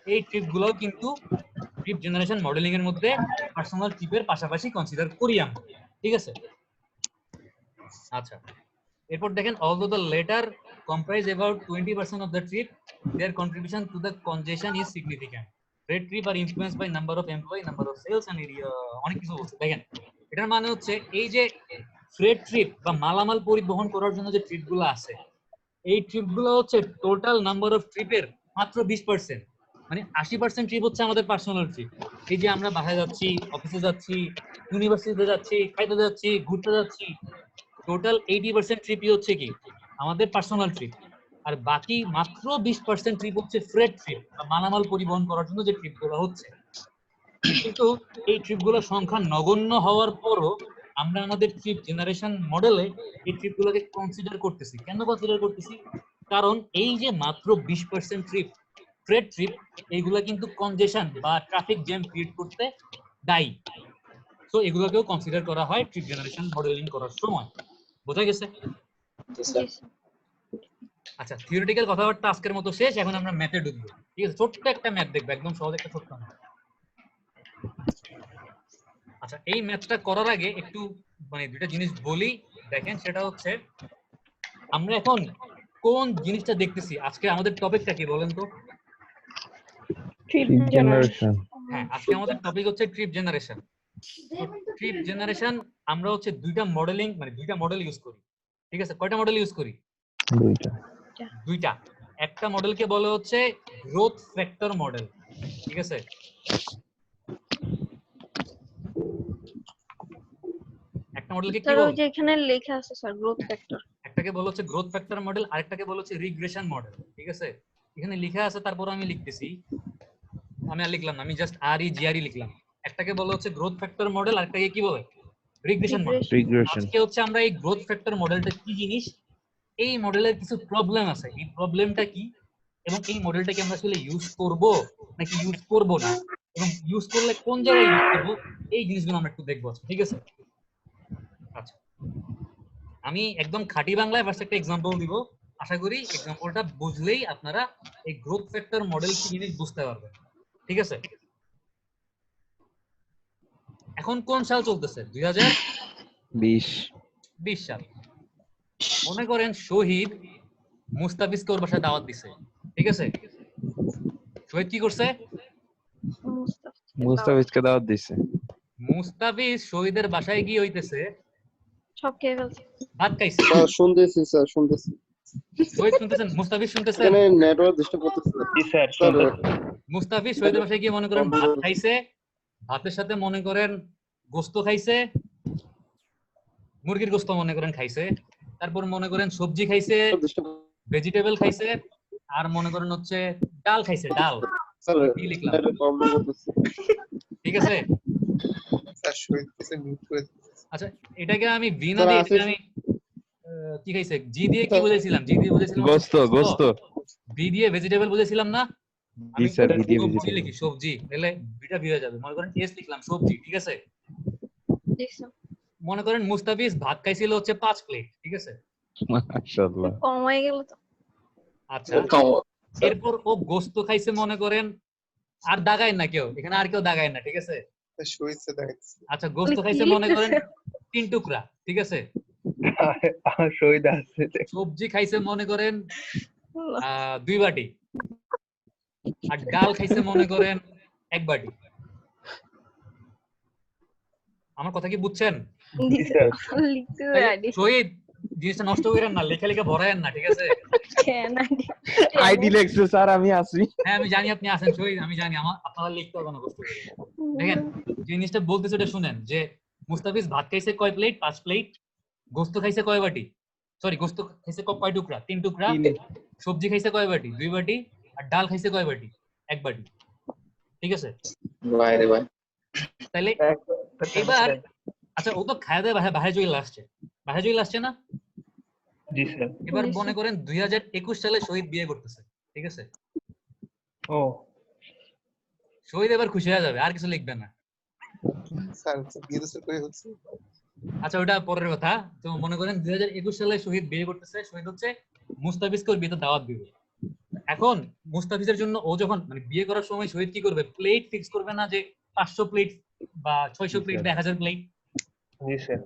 এই ট্রিপগুলো কিন্তু ট্রিপ জেনারেশন মডেলিং এর মধ্যে পার্সোনাল ট্রিপের পাশাপাশি কনসিডার করি আমরা। ঠিক আছে, আচ্ছা এরপর দেখেন, although the latter comprise about 20% of the trip, their contribution to the congestion is significant. Freight trip are influenced by number of employee, number of sales and area, অনেক কিছু বলছে। দেখেন, এটার মানে হচ্ছে এই যে ফ্রেট ট্রিপ বা মালামাল পরিবহন করার জন্য যে ট্রিপগুলো আছে, এই ট্রিপগুলো হচ্ছে টোটাল নাম্বার অফ ট্রিপের মাত্র 20%। মানে 80% ট্রিপ হচ্ছে আমাদের পার্সোনাল ট্রিপ। এই যে আমরা বাসায় যাচ্ছি, অফিসে যাচ্ছি, ইউনিভার্সিটিতে যাচ্ছি, খাইতে যাচ্ছি, ঘুরতে যাচ্ছি, টোটাল 80% ট্রিপই হচ্ছে কি আমাদের পার্সোনাল ট্রিপ। আর বাকি মাত্র 20% ট্রিপ হচ্ছে ফ্রেট ট্রিপ বা মালামাল পরিবহন করার জন্য যে ট্রিপগুলো হচ্ছে। কিন্তু এই ট্রিপগুলোর সংখ্যা নগণ্য হওয়ার পরও আমরা আমাদের ট্রিপ জেনারেশন মডেলে এই ট্রিপগুলোকে কনসিডার করতেছি। কেন কনসিডার করতেছি? কারণ এই যে মাত্র 20% ট্রিপ ফ্রেট ট্রিপ, এইগুলা কিন্তু কনজেশন বা ট্রাফিক জ্যাম ক্রিয়েট করতে দায়ী। তো এগুলোকেও কনসিডার করা হয় ট্রিপ জেনারেশন মডেলিং করার সময়। বোঝা গেছে? আচ্ছা, থিওরিটিক্যাল কথাবার্তা আজকের মতো শেষ। এখন আমরা ম্যাথে ঢুকবো। ঠিক আছে, ছোট্ট একটা ম্যাথ দেখবো, একদম সহজ একটা ছোট্ট ম্যাথ। আচ্ছা, এই ম্যাথটা করার আগে একটু মানে দুইটা জিনিস বলি। দেখেন, সেটা হচ্ছে আমরা এখন কোন জিনিসটা দেখতেছি। আজকে আমাদের টপিকটা কি বলেন তো? Trip generation. হ্যাঁ, আজকে আমাদের টপিক হচ্ছে ট্রিপ জেনারেশন। তো ট্রিপ জেনারেশন আমরা হচ্ছে দুইটা মডেলিং মানে দুইটা মডেল ইউজ করি। ঠিক আছে, কয়টা মডেল ইউজ করি? দুইটা। একটা মডেলকে বলে হচ্ছে গ্রোথ ফ্যাক্টর মডেল। ঠিক আছে, একটা মডেলকে কি স্যার বলে? ওই যে এখানে লেখা আছে স্যার গ্রোথ ফ্যাক্টর। একটাকে বলা হচ্ছে গ্রোথ ফ্যাক্টর মডেল, আরেকটাকে বলা হচ্ছে রিগ্রেশন মডেল। ঠিক আছে, এখানে লেখা আছে, তারপর আমি লিখতেছি। আমি আর লিখলাম না, আমি জাস্ট আর ই জি আর ই লিখলাম। একটাকে বলা হচ্ছে গ্রোথ ফ্যাক্টর মডেল, আরেকটাকে কি বলে? Regression model. আজকে হচ্ছে আমরা এই গ্রোথ ফ্যাক্টর মডেলটা কি জিনিস, এই মডেলের কিছু প্রবলেম আছে, এই প্রবলেমটা কি, এবং এই মডেলটাকে আমরা আসলে ইউজ করব নাকি ইউজ করব না, এবং ইউজ করলে কোন জায়গায় ইউজ করব, এই জিনিসগুলো আমরা একটু দেখবো। ঠিক আছে, আচ্ছা আমি একদম খাঁটি বাংলায় ফার্স্ট একটা এক্সাম্পল দিব। আশা করি এক্সাম্পলটা বুঝলেই আপনারা এই গ্রোথ ফ্যাক্টর মডেল কি জিনিস বুঝতে পারবেন। ঠিক আছে, এখন কোন সাল চলতেছে? 2020 সাল। মনে করেন শহীদ মুস্তাফিজকে ওর বাসায় দাওয়াত দিছে। ঠিক আছে, শহীদ কি করছে? মুস্তাফিজকে দাওয়াত দিছে। মুস্তাফিজ শহীদের বাসায় গিয়ে হইতেছে সব খেয়ে ফেলছে, ভাত খাইছে। স্যার শুনতেছি স্যার শুনতেছি। শহীদ শুনতেছেন, মুস্তাফিজ শুনতেছেন? এখানে নেটওয়ার্ক ডিস্টার্ব করতেছে জি স্যার। স্যার। মুস্তাফিজ শহীদের বাসায় গিয়ে মনে করেন ভাত খাইছে, ভাতের সাথে মনে করেন গোস্ত খাইছে, মুরগির গোস্ত মনে করেন খাইছে, তারপর মনে করেন সবজি খাইছে, ভেজিটেবল খাইছে, আর মনে করেন হচ্ছে ডাল খাইছে। ডাল স্যার কি লিখলাম? প্রবলেম করতেছে। ঠিক আছে, স্যার শহীদ কিছু মিউট করে আচ্ছা এটাকে আমি ভি না স্যার, দিয়ে এটাকে আসিফ- আমি কি খাইছে জি দিয়ে কি বুঝেছিলাম? জি দিয়ে বুঝেছিলাম গোস্ত গোস্ত ভি দিয়ে ভেজিটেবল বুঝেছিলাম না? জি স্যার যদি ভিডিও সবজি ভিজিটেবল লিখি সবজি তাহলে বিটা ভি হয়ে যাবে। মনে করেন এস লিখলাম সবজি, ঠিক আছে? জি স্যার। মনে করেন মুস্তাফিজ ভাত খাইছিল হচ্ছে 5 প্লেট, ঠিক আছে? মাশাআল্লাহ কম হয়ে গেল তো। আচ্ছা এরপর ও গোস্ত খাইছে মনে করেন, আর দাগায় না কেউ এখানে, আর কেউ দাগায় না, ঠিক আছে? স্যার শহীদ স্যার দেখাচ্ছে আচ্ছা গোস্ত কি খাইছে মনে করেন লিখতেছে? 3 টুকরা, ঠিক আছে? শহীদ আছে সবজি খাইছে মনে করেন 2 বাটি, আর ডাল খাইছে মনে করেন 1 বাটি। আমার কথা কি বুঝছেন? জি স্যার লিখতে তাইলে পারি শহীদ জিনিসটা নষ্ট করেন না, লেখা লেখা ভরায়েন না, ঠিক আছে? কেন আইডি লেখছে স্যার আমি আছি হ্যাঁ আমি জানি আপনি আছেন শহীদ, আমি জানি, আমার আপনারা লিখতে হবে না কষ্ট করে। দেখেন জিনিসটা বলতেছে ওটা শুনেন, যে মুস্তাফিজ ভাত খাইছে কয় প্লেট? 5 প্লেট। গোস্ত খাইছে কয় বাটি? সরি, গোস্ত খাইছে কয় টুকরা? 3 টুকরা। সবজি খাইছে কয় বাটি? 2 বাটি। আর ডাল খাইছে কয় বাটি? 1 বাটি, ঠিক আছে? তাহলে এবার আচ্ছা ও তো খায় দেয় বাইরে চলে আসছে, বাইরে চলে আসছে না? জি স্যার এবার জি, মনে স্যার। করেন 2021 সালে শহীদ বিয়ে করতেছে, ঠিক আছে? ও শহীদ এবার খুশি হয়ে যাবে, আর কিছু লিখবে না। স্যার বিয়ে তো স্যার করে হচ্ছে আচ্ছা ওটা পরের কথা। তো মনে করেন 2021 সালে শহীদ বিয়ে করতেছে, শহীদ হচ্ছে মুস্তাফিজকে ওর বিয়েতে দাওয়াত দিবে। এখন মুস্তাফিজের জন্য ও যখন মানে বিয়ে করার সময় শহীদ কি করবে? প্লেট ফিক্স করবে না যে 500 প্লেট বা 600 প্লেট বা 1000 প্লেট। জি স্যার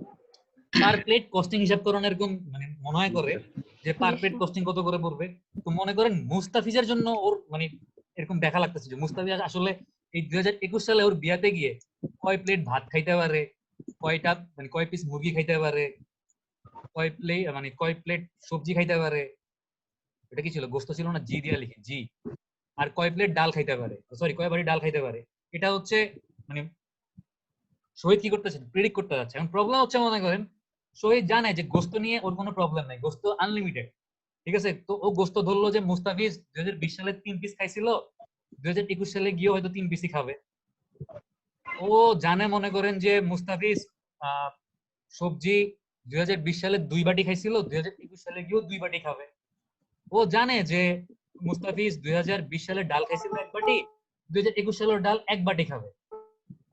পার প্লেট কস্টিং হিসাব করেন, এরকম মানে মনে হয় করে যে পার প্লেট কস্টিং কত করে পড়বে। তো মনে করেন মুস্তাফিজের জন্য ওর মানে এরকম দেখা লাগতেছে যে মুস্তাফিজ আসলে এই 2021 সালে ওর বিয়াতে গিয়ে কয় প্লেট ভাত খাইতে পারে, কয়টা মানে কয় পিস মুরগি খাইতে পারে, কয় প্লেট সবজি খাইতে পারে, এটা কি ছিল? গোস্ত ছিল না, জি দিয়া লিখি জি। আর কয় প্লেট ডাল খাইতে পারে, সরি কয় বাটি ডাল খাইতে পারে, এটা হচ্ছে মানে শহীদ কি করতেছে? প্রেডিক্ট করতে যাচ্ছে। এখন প্রবলেম হচ্ছে মনে করেন শহীদ জানে যে গোস্ত নিয়ে ওর কোনো প্রবলেম নাই, গোস্ত আনলিমিটেড, ঠিক আছে? তো ও গোস্ত ধরলো যে মুস্তাফিজ 2020 সালে 3 পিস খাইছিল, 2021 সালে গিয়ে হয়তো 3 পিসই খাবে। ও জানে মনে করেন যে মুস্তাফিজ সবজি 2020 সালে 2 বাটি খাইছিল, 2021 সালে গিয়েও 2 বাটি খাবে। ও জানে যে মুস্তাফিজ 2020 সালে ডাল খাইছিল 1 বাটি, 2021 সালের ডাল 1 বাটি খাবে।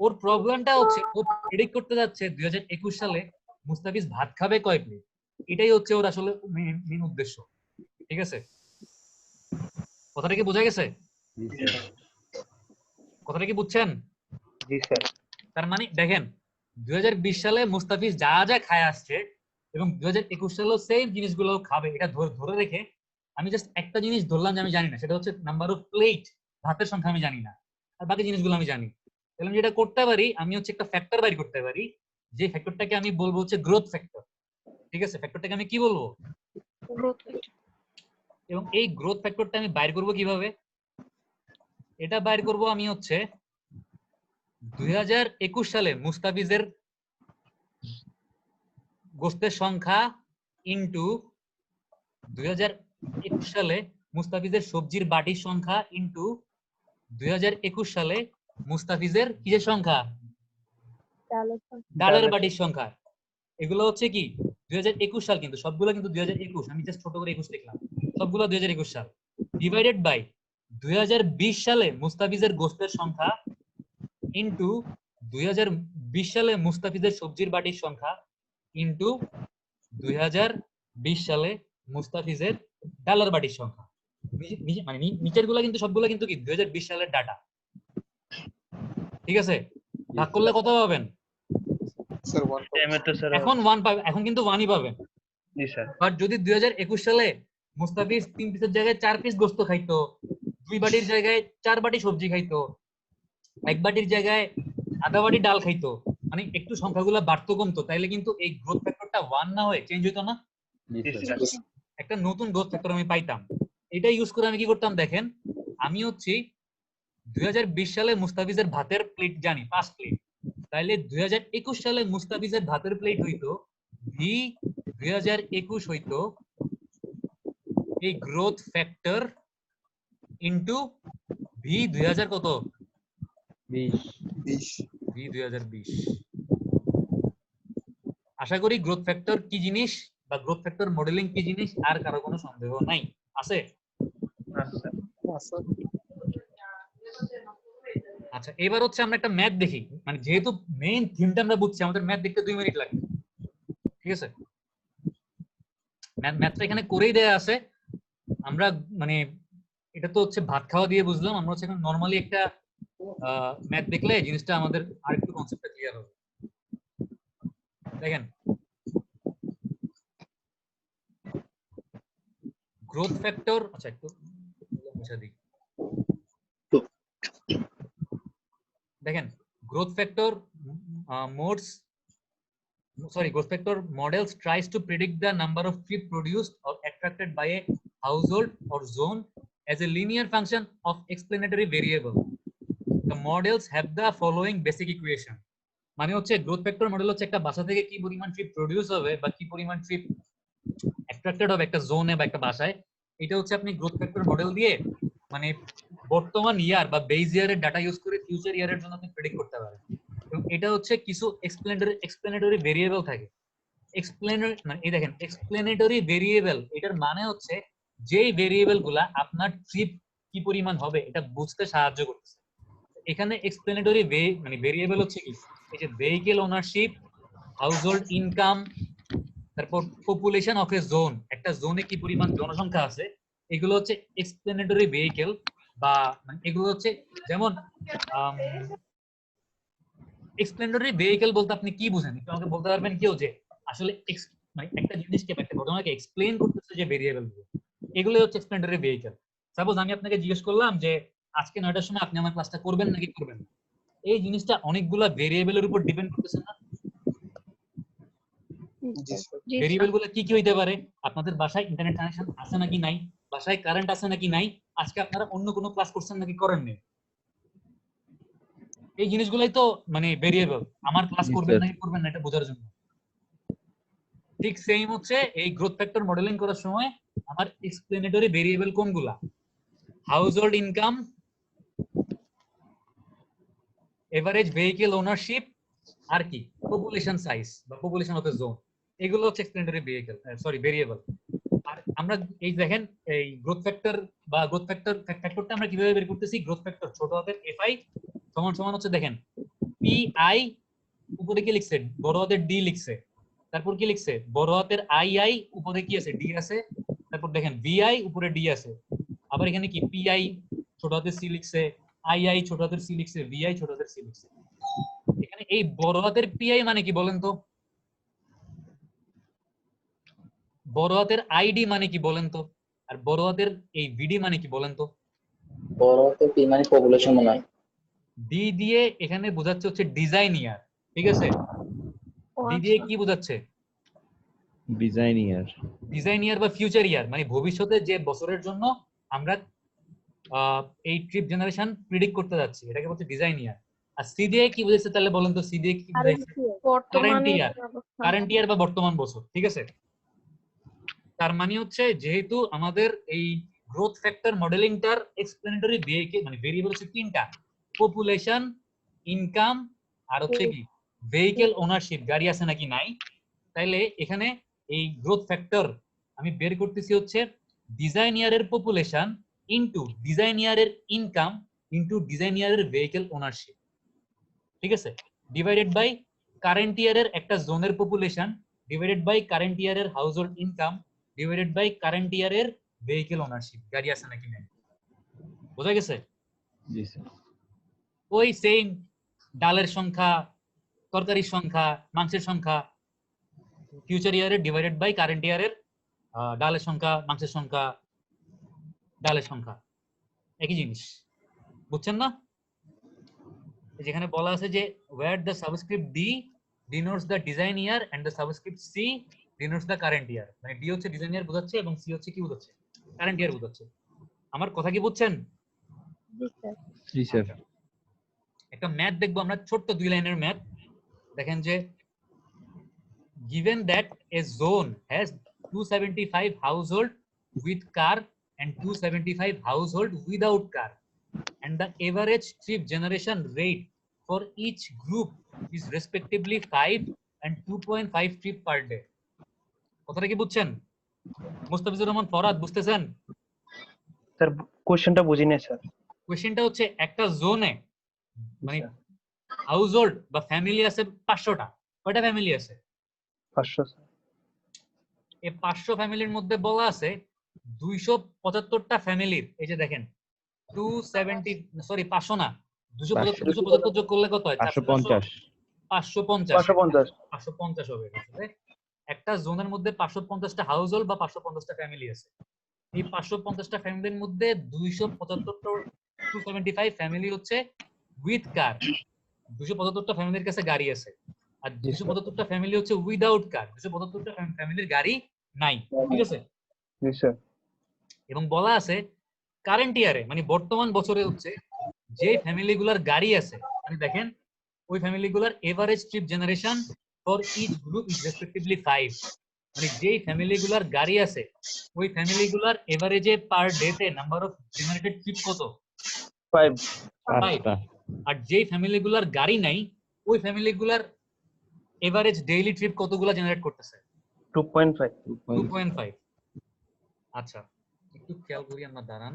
ওর প্রবলেমটা হচ্ছে ও প্রেডিক্ট করতে যাচ্ছে 2021 সালে মুস্তাফিজ ভাত খাবে কয় প্লেট। এটাই হচ্ছে ওর আসলে মেইন উদ্দেশ্য, ঠিক আছে? কথাটা কি বোঝা গেছে? কথাটা কি বুঝছেন? জি স্যার তার মানে দেখেন 2020 সালে মুস্তাফিজ যা যা খায় আসছে এবং 2021 সালেও সেম জিনিসগুলো খাবে, এটা ধরে রেখে আমি জাস্ট একটা জিনিস ধরলাম যে আমি জানি না, সেটা হচ্ছে নাম্বার অফ প্লেট, ভাতের সংখ্যা আমি জানি না, আর বাকি জিনিসগুলো আমি জানি। তাহলে আমি যেটা করতে পারি, আমি হচ্ছে একটা ফ্যাক্টর বাইর করতে পারি, যে ফ্যাক্টরটাকে আমি বলবো হচ্ছে গ্রোথ ফ্যাক্টর, ঠিক আছে? ফ্যাক্টরটাকে আমি কি বলবো? গ্রোথ এবং এই গ্রোথ ফ্যাক্টরটা আমি বাইর করব কিভাবে? এটা বাইর করব আমি হচ্ছে 2021 সালে মুস্তাফিজের গোস্তের সংখ্যা ইনটু 2021 সালে মুস্তাফিজের সবজির বাটির সংখ্যা ইনটু 2021 সালে মুস্তাফিজের কিসের সংখ্যা? ডালের বাটির সংখ্যা। এগুলো হচ্ছে কি 2021 সাল, কিন্তু সবগুলো কিন্তু 2021, আমি জাস্ট ছোট করে 21 লিখলাম, সবগুলো 2021 সাল ডিভাইডেড বাই 2020 সালে মুস্তাফিজের গোস্তের সংখ্যা ইনটু 2020 সালে মুস্তাফিজের সবজির বাটির সংখ্যা ইনটু 2020 সালে মুস্তাফিজের ডালের বাটির সংখ্যা। মানে নিচের গুলা কিন্তু সবগুলো কিন্তু কি 2020 সালের ডাটা, ঠিক আছে? ভাগ করলে কত পাবেন? স্যার 1 টাইমের তো স্যার এখন 1 পাবেন, এখন কিন্তু 1ই পাবেন। জি স্যার বাট যদি 2021 সালে মুস্তাফিজ 3 পিসের জায়গায় 4 পিস গোস্ত খাইতো, 2 বাটির জায়গায় 4 বাটি সবজি খাইতো, 1 বাটির জায়গায় আধা বাটি ডাল খাইতো, মানে একটু সংখ্যাগুলো বাড়তো কমতো, তাইলে কিন্তু এই গ্রোথ ফ্যাক্টরটা 1 না হয়ে চেঞ্জ হইতো না? জি স্যার একটা নতুন গ্রোথ ফ্যাক্টর আমি পাইতাম। এটা ইউজ করে আমি কি করতাম দেখেন, আমি হচ্ছে 2020 সালে মুস্তাফিজের ভাতের প্লেট জানি 5 প্লেট, তাইলে 2021 সালে মুস্তাফিজের ভাতের প্লেট হইতো ভি 2021 হইতো এই গ্রোথ ফ্যাক্টর ইনটু ভি 2000 কত? 20 ভি 2020। আশা করি গ্রোথ ফ্যাক্টর কি জিনিস বা গ্রোথ ফ্যাক্টর মডেলিং কি জিনিস আর কারো কোনো সন্দেহ নাই, আছে? আচ্ছা আচ্ছা, এবার হচ্ছে আমরা একটা ম্যাথ দেখি, মানে যেহেতু মেইন থিমটা আমরা বুঝছি, আমাদের ম্যাথ দেখতে 2 মিনিট লাগবে, ঠিক আছে? ম্যাথটা এখানে করেই দেয়া আছে। আমরা মানে এটা তো হচ্ছে ভাত খাওয়া দিয়ে বুঝলাম, আমরা হচ্ছে এখন নরমালি একটা ম্যাথ দেখলে জিনিসটা আমাদের আরেকটু কনসেপ্টটা ক্লিয়ার হবে। দেখেন, গ্রোথ ফ্যাক্টর, আচ্ছা একটু মুছে দিই। দেখেন, growth factor growth factor models tries to predict the number of feed produced or attracted by a household or zone as a linear function of explanatory variable. The models have the following basic equation. মানে হচ্ছে গ্রোথ ফ্যাক্টর মডেল হচ্ছে একটা বাসা থেকে কি পরিমাণ ফিড প্রডিউস হবে বা কি পরিমাণ ফিড অ্যাট্রাক্টেড হবে একটা জোনে বা একটা বাসায়, এটা হচ্ছে আপনি গ্রোথ ফ্যাক্টর মডেল দিয়ে মানে বর্তমান ইয়ার বা বেজ ইয়ারের ডাটা ইউজ করে ফিউচার ইয়ারের জন্য আপনি প্রেডিক্ট করতে পারেন। এবং এটা হচ্ছে কিছু এক্সপ্লেনেটরি ভেরিয়েবল থাকে। মানে এই দেখেন, এক্সপ্লেনেটরি ভেরিয়েবল এটার মানে হচ্ছে যেই ভেরিয়েবল গুলা আপনার ট্রিপ কি পরিমাণ হবে এটা বুঝতে সাহায্য করতেছে। এখানে এক্সপ্লেনেটরি মানে ভেরিয়েবল হচ্ছে কি, এই যে ভেহিকেল ওনারশিপ, হাউসহোল্ড ইনকাম, তারপর পপুলেশন অফ এ জোন, একটা জোনে কি পরিমাণ জনসংখ্যা আছে, এগুলো হচ্ছে এক্সপ্লেনেটরি ভেহিকেল বা মানে এগুলো হচ্ছে যেমন এক্সপ্লেনেটরি ভেহিকেল বলতে আপনি কি বুঝেন একটু আমাকে বলতে পারবেন কেউ, যে আসলে মানে একটা জিনিসকে একটা ঘটনাকে এক্সপ্লেইন করতেছে যে ভেরিয়েবল গুলো, এগুলো হচ্ছে এক্সপ্লেনেটরি ভেহিকেল। সাপোজ আমি আপনাকে জিজ্ঞেস করলাম যে আজকে 9টার সময় আপনি আমার ক্লাসটা করবেন নাকি করবেন না, এই জিনিসটা অনেকগুলা ভেরিয়েবলের উপর ডিপেন্ড করতেছে না? ভেরিয়েবল গুলো কি কি হইতে পারে? আপনাদের বাসায় ইন্টারনেট কানেকশন আছে নাকি নাই, বাসায় কারেন্ট আছে নাকি নাই, আজকে আপনারা অন্য কোনো ক্লাস করছেন নাকি করেননি, এই জিনিসগুলাই তো মানে ভেরিয়েবল আমার ক্লাস করবেন নাকি করবেন না এটা বোঝার জন্য। ঠিক সেম হচ্ছে এই গ্রোথ ফ্যাক্টর মডেলিং করার সময় আমার এক্সপ্লেনেটরি ভেরিয়েবল কোনগুলা, household income, average vehicle ownership, আর কি পপুলেশন সাইজ বা পপুলেশন অফ এ জোন, এগুলো হচ্ছে এক্সপ্লেনেটরি ভেরিয়েবল। আর আমরা এই দেখেন এই গ্রোথ ফ্যাক্টর বা গ্রোথ ফ্যাক্টরটা আমরা কিভাবে বের করতেছি, গ্রোথ ফ্যাক্টর ছোট হাতের এফআই সমান সমান হচ্ছে দেখেন পিআই, উপরে কি লিখছে বড় হাতের ডি লিখছে, তারপর কি লিখছে বড় হাতের আই, উপরে কি আছে ডি আছে, তারপর দেখেন ভিআই উপরে ডি আছে, আবার এখানে কি পিআই ছোট হাতের সি লিখছে, আই ছোট হাতের সি লিখছে, ভিআই ছোট হাতের সি লিখছে। এখানে এই বড় হাতের পিআই মানে কি বলেন তো, বড় হাতের আইডি মানে কি বলেন তো, আর বড় হাতের এই ভিডি মানে কি বলেন তো? বড় হাতের পি মানে পপুলেশন মনে হয়। ডি দিয়ে এখানে বোঝাচ্ছে হচ্ছে ডিজাইন ইয়ার, ঠিক আছে? ডি দিয়ে কি বোঝাচ্ছে? ডিজাইন ইয়ার বা ফিউচার ইয়ার, মানে ভবিষ্যতে যে বছরের জন্য আমরা এই ট্রিপ জেনারেশন প্রিডিক্ট করতে যাচ্ছি এটাকে বলছে ডিজাইন ইয়ার। আর সি দিয়ে কি বোঝাচ্ছে তাহলে বলেন তো, সি দিয়ে কি বোঝাচ্ছে? কারেন্ট ইয়ার বা বর্তমান বছর, ঠিক আছে? তার মানে হচ্ছে যেহেতু আমাদের এই গ্রোথ ফ্যাক্টর মডেলিংটার এক্সপ্লেনেটরি মানে ভেরিয়েবল হচ্ছে 3টা, পপুলেশন, ইনকাম আর হচ্ছে কি ভেহিকেল ওনারশিপ, গাড়ি আছে নাকি নাই, তাইলে এখানে এই গ্রোথ ফ্যাক্টর আমি বের করতেছি হচ্ছে ডিজাইন ইয়ারের পপুলেশন ইনটু ডিজাইন ইয়ারের ইনকাম ইনটু ডিজাইন ইয়ারের ভেহিকেল ওনারশিপ, ঠিক আছে? ডিভাইডেড বাই কারেন্ট ইয়ারের একটা জোনের পপুলেশন ডিভাইডেড বাই কারেন্ট ইয়ারের household income divided by current ইয়ারের ভেহিকেল ওনারশিপ, গাড়ি আছে নাকি নাই। বোঝা গেছে? জি স্যার। ওই সেম ডালের সংখ্যা, তরকারির সংখ্যা, মাংসের সংখ্যা, ফিউচার ইয়ারের ডিভাইডেড বাই কারেন্ট ইয়ারের ডালের সংখ্যা, মাংসের সংখ্যা, ডালের সংখ্যা, একই জিনিস। বুঝছেন না? যেখানে বলা আছে যে where the subscript D denotes the design year and the subscript C denotes the current year, মানে D হচ্ছে ডিজাইন ইয়ার বোঝাচ্ছে এবং C হচ্ছে কি বোঝাচ্ছে, কারেন্ট ইয়ার বোঝাচ্ছে। আমার কথা কি বুঝছেন? জি স্যার। একটা ম্যাথ দেখবো আমরা, ছোট্ট 2 লাইনের ম্যাথ। দেখেন যে given that a zone has 275 household with car and 275 household without car and the average trip generation rate for each group is respectively 5, and 2.5 trip per day. কথাটা কি বুঝছেন? মুস্তাফিজুর রহমান ফরহাদ বুঝতেছেন? স্যার কোশ্চেনটা বুঝিনি স্যার। কোশ্চেনটা হচ্ছে একটা জোনে মানে হাউস হোল্ড বা ফ্যামিলি আছে 500টা। কয়টা ফ্যামিলি আছে? 500 স্যার। এই 500 ফ্যামিলির মধ্যে বলা আছে 275টা ফ্যামিলির, এই যে দেখেন 270 সরি 500 না 275 যোগ করলে কত হয়? 550 550 হবে। আসলে একটা জোনের মধ্যে 550টা হাউস হোল্ড বা 550টা ফ্যামিলি আছে। এই 550টা ফ্যামিলির মধ্যে 275 ফ্যামিলি হচ্ছে উইথ কার, 275টা ফ্যামিলির কাছে গাড়ি আছে। আর 275টা ফ্যামিলি হচ্ছে উইদাউট কার, 275টা ফ্যামিলির গাড়ি নাই। ঠিক আছে? জি স্যার। এবং বলা আছে কারেন্ট ইয়ারে মানে বর্তমান বছরে হচ্ছে যে ফ্যামিলিগুলোর গাড়ি আছে, মানে দেখেন ওই ফ্যামিলিগুলোর average trip generation for each group is respectively 5। মানে যেই ফ্যামিলিগুলোর গাড়ি আছে ওই ফ্যামিলিগুলোর এভারেজে পার ডে তে নাম্বার অফ জেনারেটেড ট্রিপ কত? 5। 5টা। আর যেই ফ্যামিলিগুলোর গাড়ি নাই ওই ফ্যামিলিগুলোর এভারেজ ডেইলি ট্রিপ কতগুলো জেনারেট করতেছে? 2.5। 2.5। আচ্ছা একটু খেয়াল করি আমরা, দাঁড়ান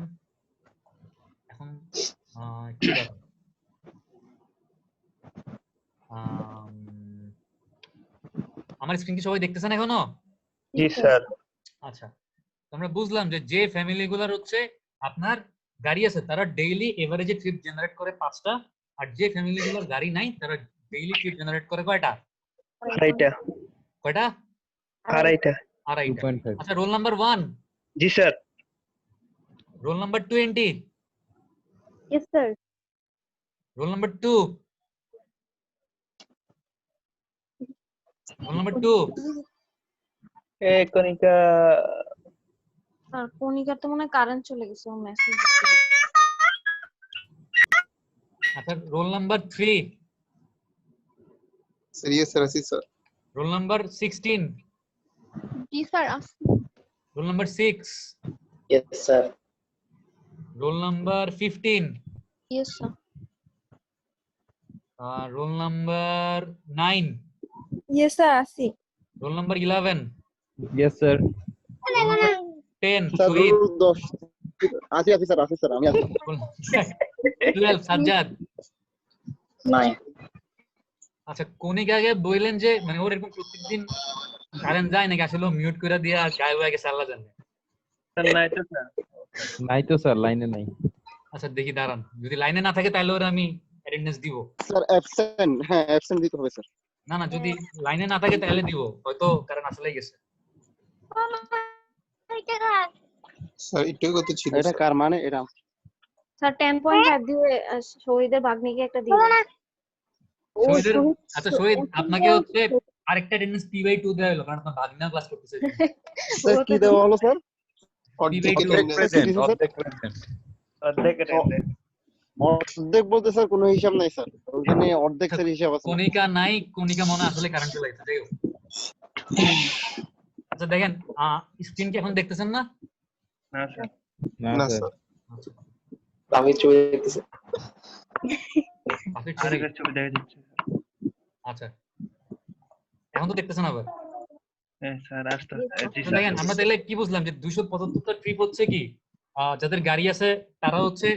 এখন একটু দাঁড়ান। আমার স্ক্রিন কি সবাই দেখতেছেন এখনো? জি স্যার। আচ্ছা আমরা বুঝলাম যে যে ফ্যামিলিগুলোর হচ্ছে আপনার গাড়ি আছে তারা ডেইলি এভারেজে ট্রিপ জেনারেট করে 5টা, আর যে ফ্যামিলিগুলোর গাড়ি নাই তারা ডেইলি ট্রিপ জেনারেট করে কয়টা? 2.5টা। কয়টা? 2.5টা। 2.5টা। 2.5 আচ্ছা রোল নাম্বার 1, জি sir. Roll number 20, Yes, sir. Roll number 2, roll number 2। Kanika. আর কণিকার তো মনে হয় কারেন্ট চলে গেছে, ও মেসেজ আচ্ছা roll number 3, Sir, yes, sir, assi, sir. Roll number 16, Ji, sir. Roll number 6, Yes, sir. Roll number 15, Yes, sir. Roll number 9, Yes, sir, assi. Roll number 11, Yes, sir. Roll number 10 Sir, শহীদ, rule 10 assi, sir, আমি assi. Roll number 12 Sajjad. 9. আচ্ছা কনিকা আগে বললেন যে মানে ওর এরকম প্রত্যেকদিন কারেন্ট যায় নাকি, আসলে মিউট করে দিয়া গায়েব হয়ে গেছে আল্লাহ জানে। স্যার নাই তো স্যার। নাই তো স্যার, লাইনে নাই। আচ্ছা দেখি দাঁড়ান, যদি লাইনে না থাকে তাহলে ওর আমি অ্যাটেন্ডেন্স দিব। Sir, absent, হ্যাঁ, absent দিতে হবে, sir. না না যদি লাইনে না থাকে তাহলে দিব, হয়তো কারেন্ট আসলেই গেছে। স্যার একটু কত ছিল এটা কার মানে এটা? স্যার 10.5 দিয়ে শহীদের ভাগ্নিকে একটা দিয়ে দিন। শহীদের আচ্ছা শহীদ আপনাকে হচ্ছে আরেকটা অ্যাটেন্ডেন্স P/2 দেওয়া হলো কারণ আপনার ভাগনা ক্লাস করতেছে। স্যার কি দেওয়া হলো, স্যার? অর্ধেক P/2 attendance। অর্ধেক প্রেজেন্ট। অর্ধেক বলতে স্যার কোনো হিসাব নাই, স্যার ওখানে অর্ধেক স্যার হিসাব আছে। কনিকা নাই, কনিকা মনে হয় আসলে কারেন্ট চলে গেছে। যাই হোক। আচ্ছা দেখেন স্ক্রিন কি এখন দেখতেছেন না? না স্যার। না স্যার। স্যার। আচ্ছা আমি ছবি দেখতেছি। পাখির ছবি। আরেকটা ছবি দেখা যাচ্ছে। আচ্ছা এখন তো দেখতেছেন আবার? হ্যাঁ স্যার আস্তে জি তো স্যার। দেখেন আমরা তাহলে কি বুঝলাম যে 275টা ট্রিপ হচ্ছে কি যাদের গাড়ি আছে তারা হচ্ছে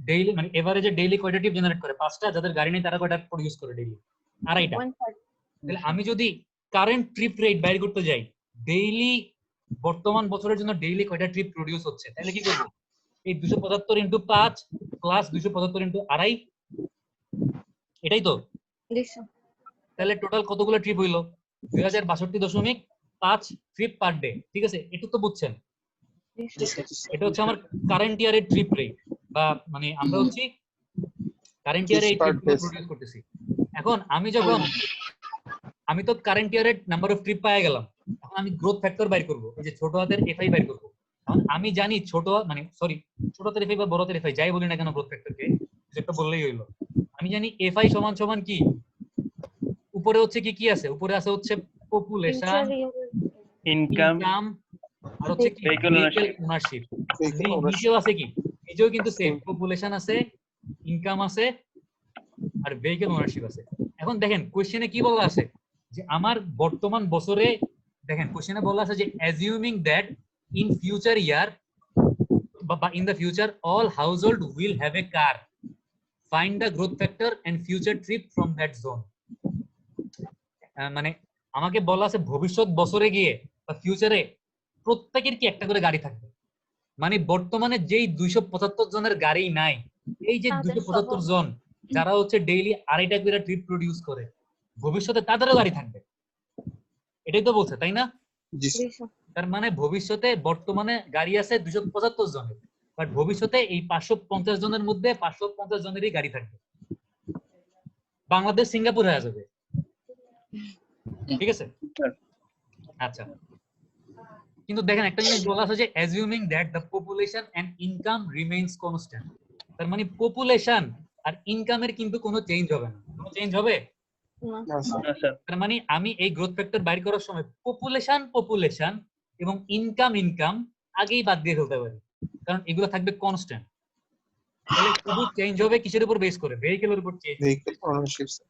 ডেইলি মানে এভারেজে ডেইলি কয়টা ট্রিপ জেনারেট করে? 5টা। যাদের গাড়ি নেই তারা কয়টা প্রডিউস করে ডেইলি? 2.5টা। তাহলে আমি যদি কারেন্ট ট্রিপ রেট বাইর করতে যাই ডেইলি বর্তমান বছরের জন্য ডেইলি কয়টা ট্রিপ প্রডিউস হচ্ছে, তাহলে কি করব? এই 275 ইনটু 5 প্লাস 275 ইনটু 2.5, এটাই তো। তাহলে টোটাল কতগুলো ট্রিপ হইলো? 2062.5 ট্রিপ পার ডে। ঠিক আছে, এটা তো বুঝছেন। এটা হচ্ছে আমার কারেন্ট ইয়ারের ট্রিপ রেট, বা মানে আমরা হচ্ছে কারেন্ট ইয়ারে এই ট্রিপগুলো প্রডিউস করতেছি। এখন আমি তো কারেন্ট ইয়ারের নাম্বার অফ ট্রিপ পেয়ে গেলাম, এখন আমি গ্রোথ ফ্যাক্টর বাইর করব, এই যে ছোট হাতের এফআই বাইর করব। এখন আমি জানি ছোট হাতের এফআই বা বড় হাতের এফআই যাই বলি না কেন গ্রোথ ফ্যাক্টরকে, সেটা বললেই হইলো। আমি জানি এফআই সমান সমান কি, উপরে হচ্ছে কি আছে, উপরে আছে হচ্ছে পপুলেশন, ইনকাম আর হচ্ছে কি Vehicle ownership। ওনারশিপ। নিচেও আছে কি, নিচেও কিন্তু সেম পপুলেশন আছে, ইনকাম আছে আর ভেহিকল ওনারশিপ আছে। এখন দেখেন কোশ্চেনে কি বলা আছে, যে আমার বর্তমান বছরে দেখেন কোশ্চেনে বলা আছে যে assuming that in future year বা in the future all household will have a car, find the growth factor and future trip from that zone. মানে আমাকে বলা আছে ভবিষ্যৎ বছরে গিয়ে বা ফিউচারে প্রত্যেকের কি একটা করে গাড়ি থাকবে, মানে বর্তমানে যেই 275 জনের গাড়ি নাই, এই যে 275 জন যারা হচ্ছে ডেইলি 2.5টা করে ট্রিপ প্রডিউস করে, ভবিষ্যতে তাদেরও গাড়ি থাকবে, এটাই তো বলছে তাই না? জি জি স্যার। তার মানে ভবিষ্যতে বর্তমানে গাড়ি আছে 275 জনের, বাট ভবিষ্যতে এই 550 জনের মধ্যে 550 জনেরই গাড়ি থাকবে, বাংলাদেশ সিঙ্গাপুর হয়ে যাবে, ঠিক আছে? আচ্ছা, কিন্তু দেখেন একটা জিনিস বলা আছে যে assuming that the population and income remains constant, তার মানে পপুলেশন আর ইনকামের কিন্তু কোনো চেঞ্জ হবে না, কোনো চেঞ্জ হবে না। না স্যার। না স্যার। তার মানে আমি এই গ্রোথ ফ্যাক্টর বাইর করার সময় পপুলেশন এবং ইনকাম আগেই বাদ দিয়ে ফেলতে পারি, কারণ এগুলো থাকবে কনস্ট্যান্ট। তাহলে শুধু চেঞ্জ হবে কিসের উপর বেস করে? ভেহিকেলের উপর চেঞ্জ। Vehicle ownership sir.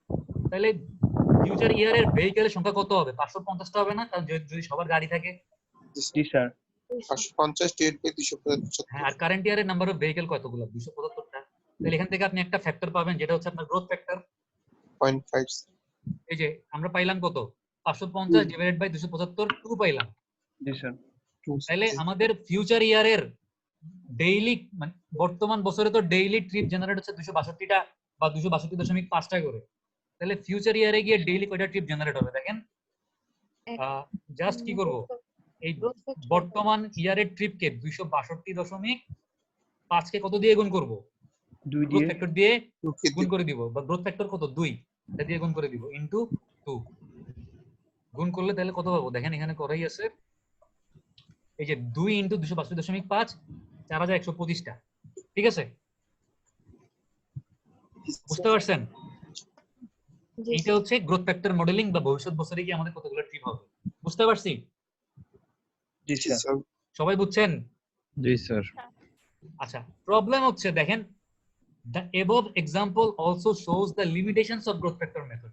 তাহলে ফিউচার ইয়ারের ভেহিকেলের সংখ্যা কত হবে? 550টা হবে না? কারণ যদি সবার গাড়ি থাকে। জি স্যার। 550 divide by 275। হ্যাঁ, আর কারেন্ট ইয়ারের নাম্বার অফ ভেহিকেল কতগুলো? 275টা। তাহলে এখান থেকে আপনি একটা ফ্যাক্টর পাবেন যেটা হচ্ছে আপনার গ্রোথ ফ্যাক্টর 0.5। এই যে আমরা পাইলাম কত? 550 ডিভাইডেড বাই 275 2 পাইলাম। জি স্যার। তাহলে আমাদের ফিউচার ইয়ারের ডেইলি মানে বর্তমান বছরে তো ডেইলি ট্রিপ জেনারেট হচ্ছে 262টা বা 262.5টা করে। তাহলে ফিউচার ইয়ারে গিয়ে ডেইলি কয়টা ট্রিপ জেনারেট হবে দেখেন? জাস্ট কি করব, এই বর্তমান ইয়ারের ট্রিপকে 262.5 কে কত দিয়ে গুণ করব? 2 গ্রোথ দিয়ে। ফ্যাক্টর দিয়ে গুণ করে দিব, বা গ্রোথ ফ্যাক্টর কত? 2, এটা দিয়ে গুণ করে দিব ইনটু 2। গুণ করলে তাহলে কত পাবো দেখেন, এখানে করাই আছে, এই যে 2 ইনটু 262.5 4125টা, ঠিক আছে? বুঝতে পারছেন? এইটা হচ্ছে গ্রোথ ফ্যাক্টর মডেলিং বা ভবিষ্যৎ বছরে কি আমাদের কতগুলো ট্রিপ হবে, বুঝতে পারছি? জি জি স্যার। স্যার। সবাই বুঝছেন? জি স্যার। আচ্ছা, প্রবলেম হচ্ছে দেখেন, the above example also shows the limitations of growth factor method.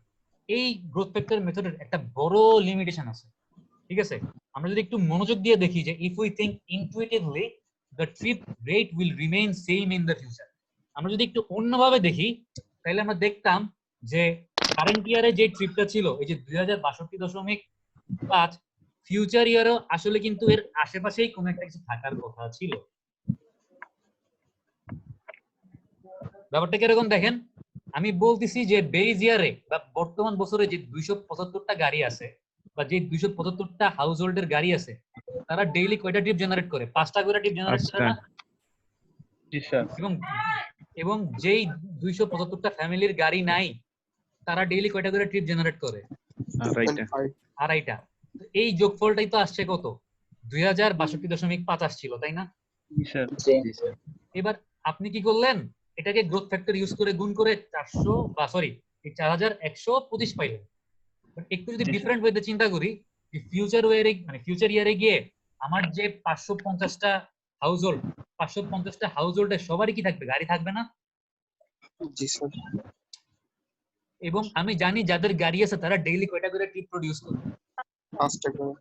এই গ্রোথ ফ্যাক্টর মেথডের একটা বড় লিমিটেশন আছে, ঠিক আছে? আমরা যদি একটু মনোযোগ দিয়ে দেখি যে if we think intuitively the trip rate will remain same in the future, আমরা যদি একটু অন্যভাবে দেখি তাহলে আমরা দেখতাম যে কারেন্ট ইয়ারে যে ট্রিপটা ছিল এই যে 2062.5, ফিউচার ইয়ারও আসলে কিন্তু এর আশেপাশেই কোনো একটা কিছু থাকার কথা ছিল। ব্যাপারটা কিরকম দেখেন, আমি বলতেছি যে বেজ ইয়ারে বা বর্তমান বছরে যে 275টা গাড়ি আছে বা যে 275টা হাউস হোল্ডের গাড়ি আছে, তারা ডেইলি কয়টা ট্রিপ জেনারেট করে? 5টা করে ট্রিপ জেনারেট করে না? জি স্যার। এবং যেই 275টা ফ্যামিলির গাড়ি নাই, তারা ডেইলি কয়টা করে ট্রিপ জেনারেট করে? 2.5টা। এই যোগফলটাই তো আসছে কত? 2062.5 আসছিল, তাই না? জি স্যার। জি এবার আপনি কি করলেন, এটাকে গ্রোথ ফ্যাক্টর ইউজ করে গুণ করে 4125 পাইলেন। একটু যদি ডিফারেন্ট ওয়েতে চিন্তা করি, ফিউচার ইয়ারে গিয়ে আমার যে 550টা হাউস হোল্ড, 550টা হাউস হোল্ডে সবারই কি থাকবে? গাড়ি থাকবে না? জি স্যার। এবং আমি জানি যাদের গাড়ি আছে তারা ডেইলি কয়টা করে ট্রিপ প্রডিউস করে? 5টা করে।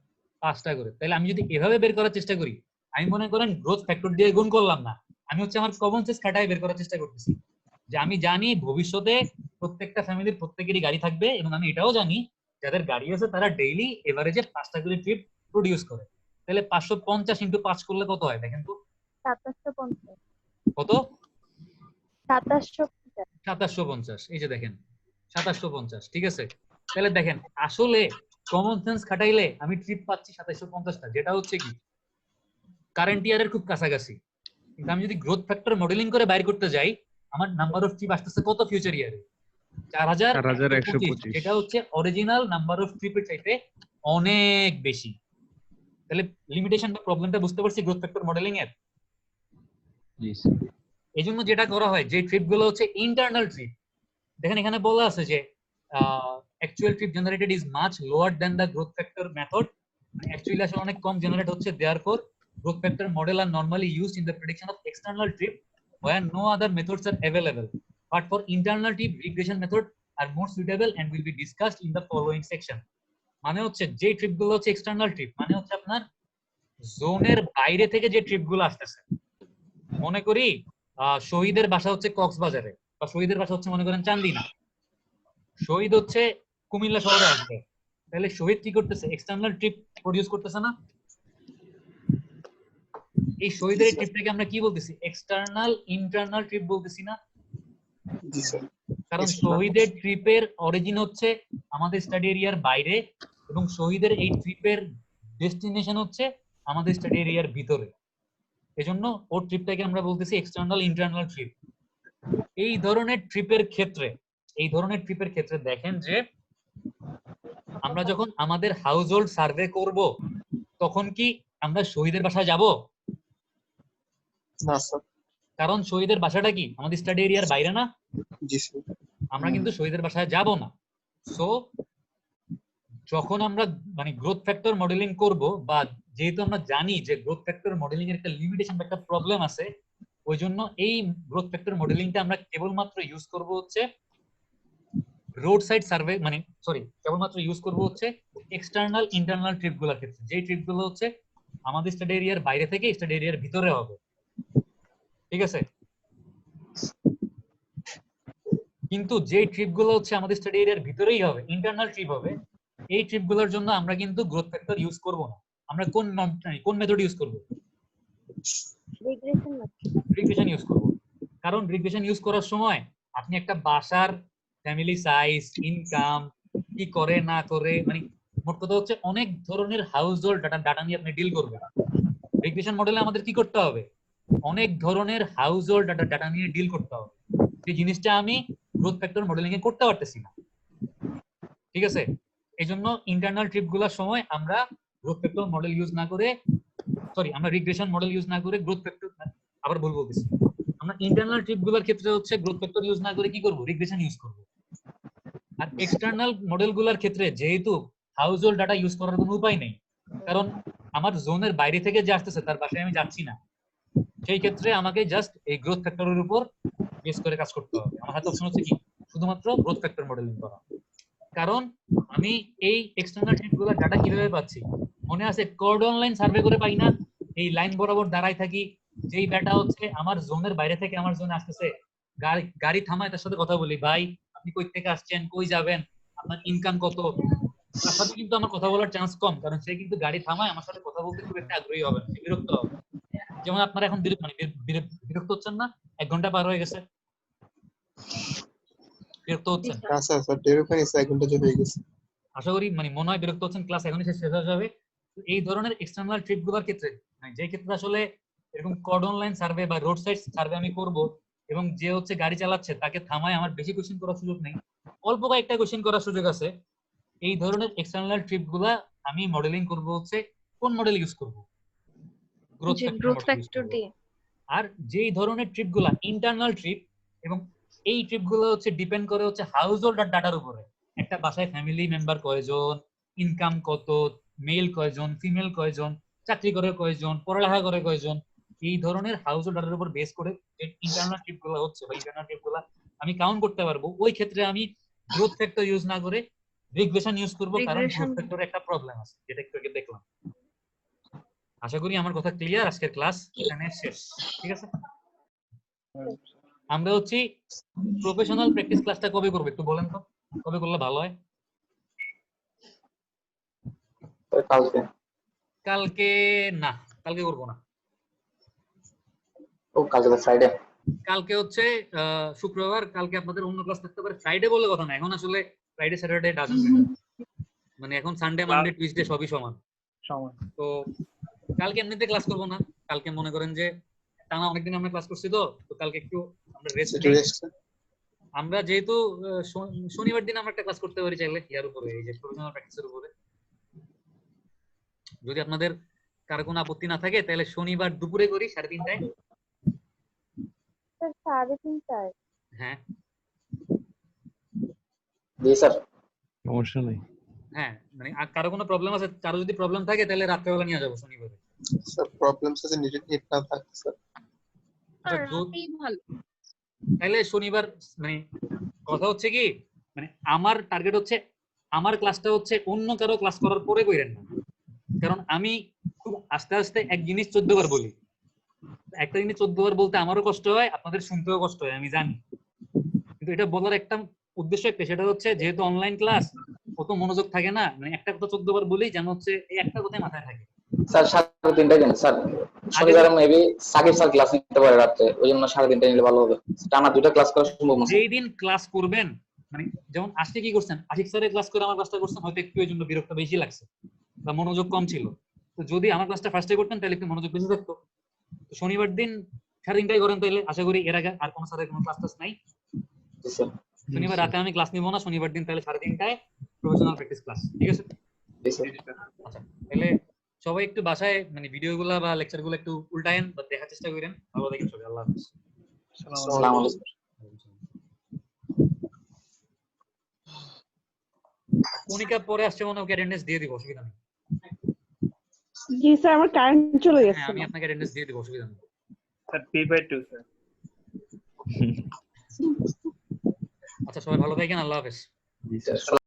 5টা করে। তাহলে আমি যদি এভাবে বের করার চেষ্টা করি, আমি মনে করেন গ্রোথ ফ্যাক্টর দিয়ে গুণ করলাম না, আমি হচ্ছে আমার কমন সেন্স খাটায় বের করার চেষ্টা করতেছি যে আমি জানি ভবিষ্যতে প্রত্যেকটা ফ্যামিলির প্রত্যেকেরই গাড়ি থাকবে, এবং আমি এটাও জানি যাদের গাড়ি আছে তারা ডেইলি এভারেজে 5টা করে ট্রিপ প্রডিউস করে। তাহলে 550 ইনটু 5 করলে কত হয় দেখেন তো? 2750। কত? 2750। 2750। এই যে দেখেন 2750, ঠিক আছে? তাহলে দেখেন আসলে কমন সেন্স খাটাইলে আমি ট্রিপ পাচ্ছি 2750টা, যেটা হচ্ছে কি কারেন্ট ইয়ারের খুব কাছাকাছি। কিন্তু আমি যদি গ্রোথ ফ্যাক্টর মডেলিং করে বাইর করতে যাই, আমার নাম্বার অফ ট্রিপ আসতেছে কত ফিউচার ইয়ারে? 4125, যেটা হচ্ছে অরিজিনাল নাম্বার অফ ট্রিপের চাইতে অনেক বেশি। তাহলে লিমিটেশন বা প্রবলেমটা বুঝতে পারছি গ্রোথ ফ্যাক্টর মডেলিং এর। জি স্যার। এইজন্য যেটা করা হয়, যে ট্রিপ গুলো হচ্ছে ইন্টারনাল ট্রিপ, দেখেন এখানে বলা আছে যে actual trip generated is much lower than the growth factor method, actually আসলে অনেক কম জেনারেট হচ্ছে, therefore growth factor model are normally used in the prediction of external trip where no other methods are available, but for internal trip regression method are more suitable and will be discussed in the following section. মানে হচ্ছে যে ট্রিপ গুলো হচ্ছে এক্সটার্নাল ট্রিপ, মানে হচ্ছে আপনার জোনের বাইরে থেকে যে ট্রিপ গুলো আসতেছে। মনে করি শহীদের বাসা হচ্ছে কক্সবাজারে, বা শহীদের বাসা হচ্ছে মনে করেন চান্দিনা, শহীদ হচ্ছে কুমিল্লা শহরে আসবে, তাহলে শহীদ কি করতেছে? এক্সটার্নাল ট্রিপ প্রডিউস করতেছে না? এই শহীদের এই ট্রিপটাকে আমরা কি বলতেছি? এক্সটার্নাল ইন্টারনাল ট্রিপ বলতেছি না? জি স্যার। কারণ শহীদের ট্রিপের অরিজিন হচ্ছে আমাদের স্টাডি এরিয়ার বাইরে, এবং শহীদের এই ট্রিপের ডেস্টিনেশন হচ্ছে আমাদের স্টাডি এরিয়ার ভিতরে। এজন্য ওর ট্রিপটাকে আমরা বলতেছি এক্সটার্নাল ইন্টারনাল ট্রিপ। এই ধরনের ট্রিপের ক্ষেত্রে দেখেন যে আমরা যখন আমাদের হাউস হোল্ড সার্ভে করব, তখন কি আমরা শহীদের বাসায় যাব? না স্যার। কারণ শহীদের বাসাটা কি আমাদের স্টাডি এরিয়ার বাইরে না? জি স্যার। আমরা কিন্তু শহীদের বাসায় যাব না। সো যখন আমরা মানে গ্রোথ ফ্যাক্টর মডেলিং করব, বা যেহেতু আমরা জানি যে গ্রোথ ফ্যাক্টর মডেলিং এর একটা লিমিটেশন বা একটা প্রবলেম আছে, ওই জন্য এই গ্রোথ ফ্যাক্টর মডেলিংটা আমরা কেবলমাত্র ইউজ করব হচ্ছে রোড সাইড সার্ভে, মানে কেবলমাত্র ইউজ করব হচ্ছে এক্সটার্নাল ইন্টারনাল ট্রিপ গুলোর ক্ষেত্রে, যে ট্রিপ গুলো হচ্ছে আমাদের স্টাডি এরিয়ার বাইরে থেকে স্টাডি এরিয়ার ভিতরে হবে। ঠিক আছে? কিন্তু যে ট্রিপ গুলো হচ্ছে আমাদের স্টাডি এরিয়ার ভিতরেই হবে, ইন্টারনাল ট্রিপ হবে, এই ট্রিপ গুলোর জন্য আমরা কিন্তু গ্রোথ ফ্যাক্টর ইউজ করব না। আমরা কোন মেথড ইউজ করব? রিগ্রেশন ইউজ করব। কারণ রিগ্রেশন ইউজ করার সময় আপনি একটা বাসার ফ্যামিলি সাইজ, ইনকাম, কি করে না করে, মানে মোট কথা হচ্ছে অনেক ধরনের হাউস হোল্ড ডাটা নিয়ে আপনি ডিল করবেন। রিগ্রেশন মডেলে আমাদের কি করতে হবে? অনেক ধরনের হাউস হোল্ড ডাটা নিয়ে ডিল করতে হবে। এই জিনিসটা আমি গ্রোথ ফ্যাক্টর মডেলিং এ করতে পারতেছি না। ঠিক আছে? এই জন্য ইন্টারনাল ট্রিপ গুলোর সময় আমরা গ্রোথ ফ্যাক্টর মডেল ইউজ না করে, আমরা রিগ্রেশন মডেল ইউজ না করে গ্রোথ ফ্যাক্টর, আবার বলতেছি, আমরা ইন্টারনাল ট্রিপ গুলোর ক্ষেত্রে হচ্ছে গ্রোথ ফ্যাক্টর ইউজ না করে কি করব? রিগ্রেশন ইউজ করব। আর এক্সটার্নাল মডেল গুলোর ক্ষেত্রে যেহেতু হাউস হোল্ড ডাটা ইউজ করার কোনো উপায় নেই, কারণ আমার জোনের বাইরে থেকে যে আসতেছে তার বাসায় আমি যাচ্ছি না, সেই ক্ষেত্রে আমাকে জাস্ট এই গ্রোথ ফ্যাক্টরের উপর বেস করে কাজ করতে হবে। আমার হাতে অপশন হচ্ছে কি? শুধুমাত্র গ্রোথ ফ্যাক্টর মডেলিং করা। কারণ আমি এই এক্সটার্নাল ট্রিপ গুলোর ডাটা কিভাবে পাচ্ছি? মনে আছে কর্ডন লাইন সার্ভে করে পাই না? এই লাইন বরাবর দাঁড়াই থাকি, যেই ডাটা হচ্ছে আমার জোনের বাইরে থেকে আমার জোনে আসতেছে, গাড়ি থামায় তার সাথে কথা বলি, ভাই আপনি কই থেকে আসছেন, কই যাবেন, আপনার ইনকাম কত? তার সাথে কিন্তু আমার কথা বলার চান্স কম, কারণ সে কিন্তু গাড়ি থামায় আমার সাথে কথা বলতে খুব একটা আগ্রহী হবে না, বিরক্ত হবে। যেমন আপনারা এখন বিরক্ত হচ্ছেন না? 1 ঘন্টা পার হয়ে গেছে, বিরক্ত হচ্ছেন? না স্যার, স্যার ডেরোখানি 1 ঘন্টা যে হয়ে গেছে। আশা করি মানে মনে হয় বিরক্ত হচ্ছেন, ক্লাস এখনই শেষ হয়ে যাবে। এই ধরনের এক্সটার্নাল ট্রিপ গুলোর ক্ষেত্রে, যে ক্ষেত্রে আসলে এরকম কর্ডন লাইন সার্ভে বা রোড সাইড সার্ভে আমি করব, এবং যে হচ্ছে গাড়ি চালাচ্ছে তাকে থামায় আমার বেশি কোশ্চেন করার সুযোগ নেই, অল্প কয়েকটা কোশ্চেন করার সুযোগ আছে, এই ধরনের এক্সটার্নাল ট্রিপ গুলা আমি মডেলিং করব হচ্ছে কোন মডেল ইউজ করব? গ্রোথ ফ্যাক্টর দিয়ে। আর যেই ধরনের ট্রিপ গুলা ইন্টারনাল ট্রিপ, এবং এই ট্রিপ গুলো হচ্ছে ডিপেন্ড করে হচ্ছে হাউস হোল্ড ডাটার উপরে। একটা বাসায় ফ্যামিলি মেম্বার কয়জন, ইনকাম কত, মেল কয়জন, ফিমেল কয়জন, চাকরি করে কয়জন, পড়ালেখা করে কয়জন, এই ধরনের হাউস হোল্ড ডাটার উপর বেস করে যে ইন্টারনাল ট্রিপ গুলো হচ্ছে বা ইন্টারনাল ট্রিপ গুলা আমি কাউন্ট করতে পারবো। ওই ক্ষেত্রে আমি গ্রোথ ফ্যাক্টর ইউজ না করে রিগ্রেশন ইউজ করব, কারণ গ্রোথ ফ্যাক্টরে একটা প্রবলেম আছে যেটা একটু আগে দেখলাম। আশা করি আমার কথা ক্লিয়ার। আজকের ক্লাস এখানে শেষ। ঠিক আছে? আমরা হচ্ছে প্রফেশনাল প্র্যাকটিস ক্লাসটা কবে করব একটু বলেন তো, কবে করলে ভালো হয়? কালকে না, কালকে করব না। ও কালকে তো ফ্রাইডে। কালকে হচ্ছে শুক্রবার, কালকে আপনাদের অন্য ক্লাস থাকতে পারে। ফ্রাইডে বলে কথা না, এখন আসলে ফ্রাইডে স্যাটারডে ডাজন্ট ম্যাটার, মানে এখন সানডে মানডে টিউসডে সবই সমান। তো কালকে এমনিতে ক্লাস করব না। কালকে মনে করেন যে টানা অনেকদিন আমরা ক্লাস করছি, তো কালকে একটু আমরা রেস্ট নিই। আমরা যেহেতু শনিবার দিন আমরা একটা ক্লাস করতে পারি চাইলে, ইয়ার উপরে, এই যে প্রফেশনাল প্র্যাকটিসের উপরে। যদি আপনাদের কারো কোনো আপত্তি না থাকে তাহলে শনিবার দুপুরে করি 3:30টায়। 3:30টায়? হ্যাঁ জি স্যার। সমস্যা নেই। হ্যাঁ, মানে কারো কোনো প্রবলেম আছে? কারো যদি প্রবলেম থাকে তাহলে রাত্রেবেলা নিয়ে যাবো শনিবারে। স্যার প্রবলেমস আছে, নেট না থাকে স্যার। তাহলে শনিবার, মানে কথা হচ্ছে কি মানে আমার টার্গেট হচ্ছে আমার ক্লাসটা হচ্ছে অন্য কারো ক্লাস করার পরে কইরেন না, কারণ আমি খুব আস্তে আস্তে এক জিনিস 14 বার বলি। একটা জিনিস 14 বার বলতে আমারও কষ্ট হয়, আপনাদের শুনতেও কষ্ট হয়, আমি জানি, কিন্তু এটা বলার একটা উদ্দেশ্য একটা, সেটা হচ্ছে যেহেতু অনলাইন ক্লাস অত মনোযোগ থাকে না, মানে একটা কথা 14 বার বলি যেন হচ্ছে এই একটা কথাই মাথায় থাকে। স্যার 3:30 কেন স্যার? শনিবার মেবি সাকিব স্যার ক্লাস নিতে পারে রাতে, ওই জন্য 3:30 নিলে ভালো হবে। টানা 2টা ক্লাস করা সম্ভব না। যেই দিন ক্লাস করবেন, মানে যেমন আজকে কি করছেন, আশিক স্যারের ক্লাস করে আমার ক্লাসটা করছেন, হয়তো একটু এই জন্য বিরক্ত বেশি লাগছে বা মনোযোগ কম ছিল। তো যদি আমার ক্লাসটা ফার্স্টে করতেন তাহলে একটু মনোযোগ বেশি থাকতো। তো শনিবার দিন 3:30 করেন, তাহলে আশা করি এর আগে আর কোনো স্যারের কোনো ক্লাস নাই। জি স্যার। শনিবার রাতে আমি ক্লাস নিব না, শনিবার দিন তাহলে 3:30টায় প্রফেশনাল প্র্যাকটিস ক্লাস, ঠিক আছে? জি স্যার। আচ্ছা, তাহলে সবাই একটু বাসায় মানে ভিডিওগুলো বা লেকচারগুলো একটু উল্টায়েন বা দেখার চেষ্টা করেন। ভালো থাকেন সবাই, আল্লাহ হাফেজ। আসসালামু আলাইকুম। কণিকা পরে আসছে মনে হয়, ওকে অ্যাটেন্ডেন্স দিয়ে দিব, অসুবিধা নেই। জি স্যার, আমার কারেন্ট চলে হ্যাঁ, গেছে। আমি আপনাকে অ্যাটেন্ডেন্স দিয়ে দিব, অসুবিধা নেই। Sir P/2 sir. আচ্ছা, সবাই ভালো থাকেন, আল্লাহ হাফেজ। জি স্যার।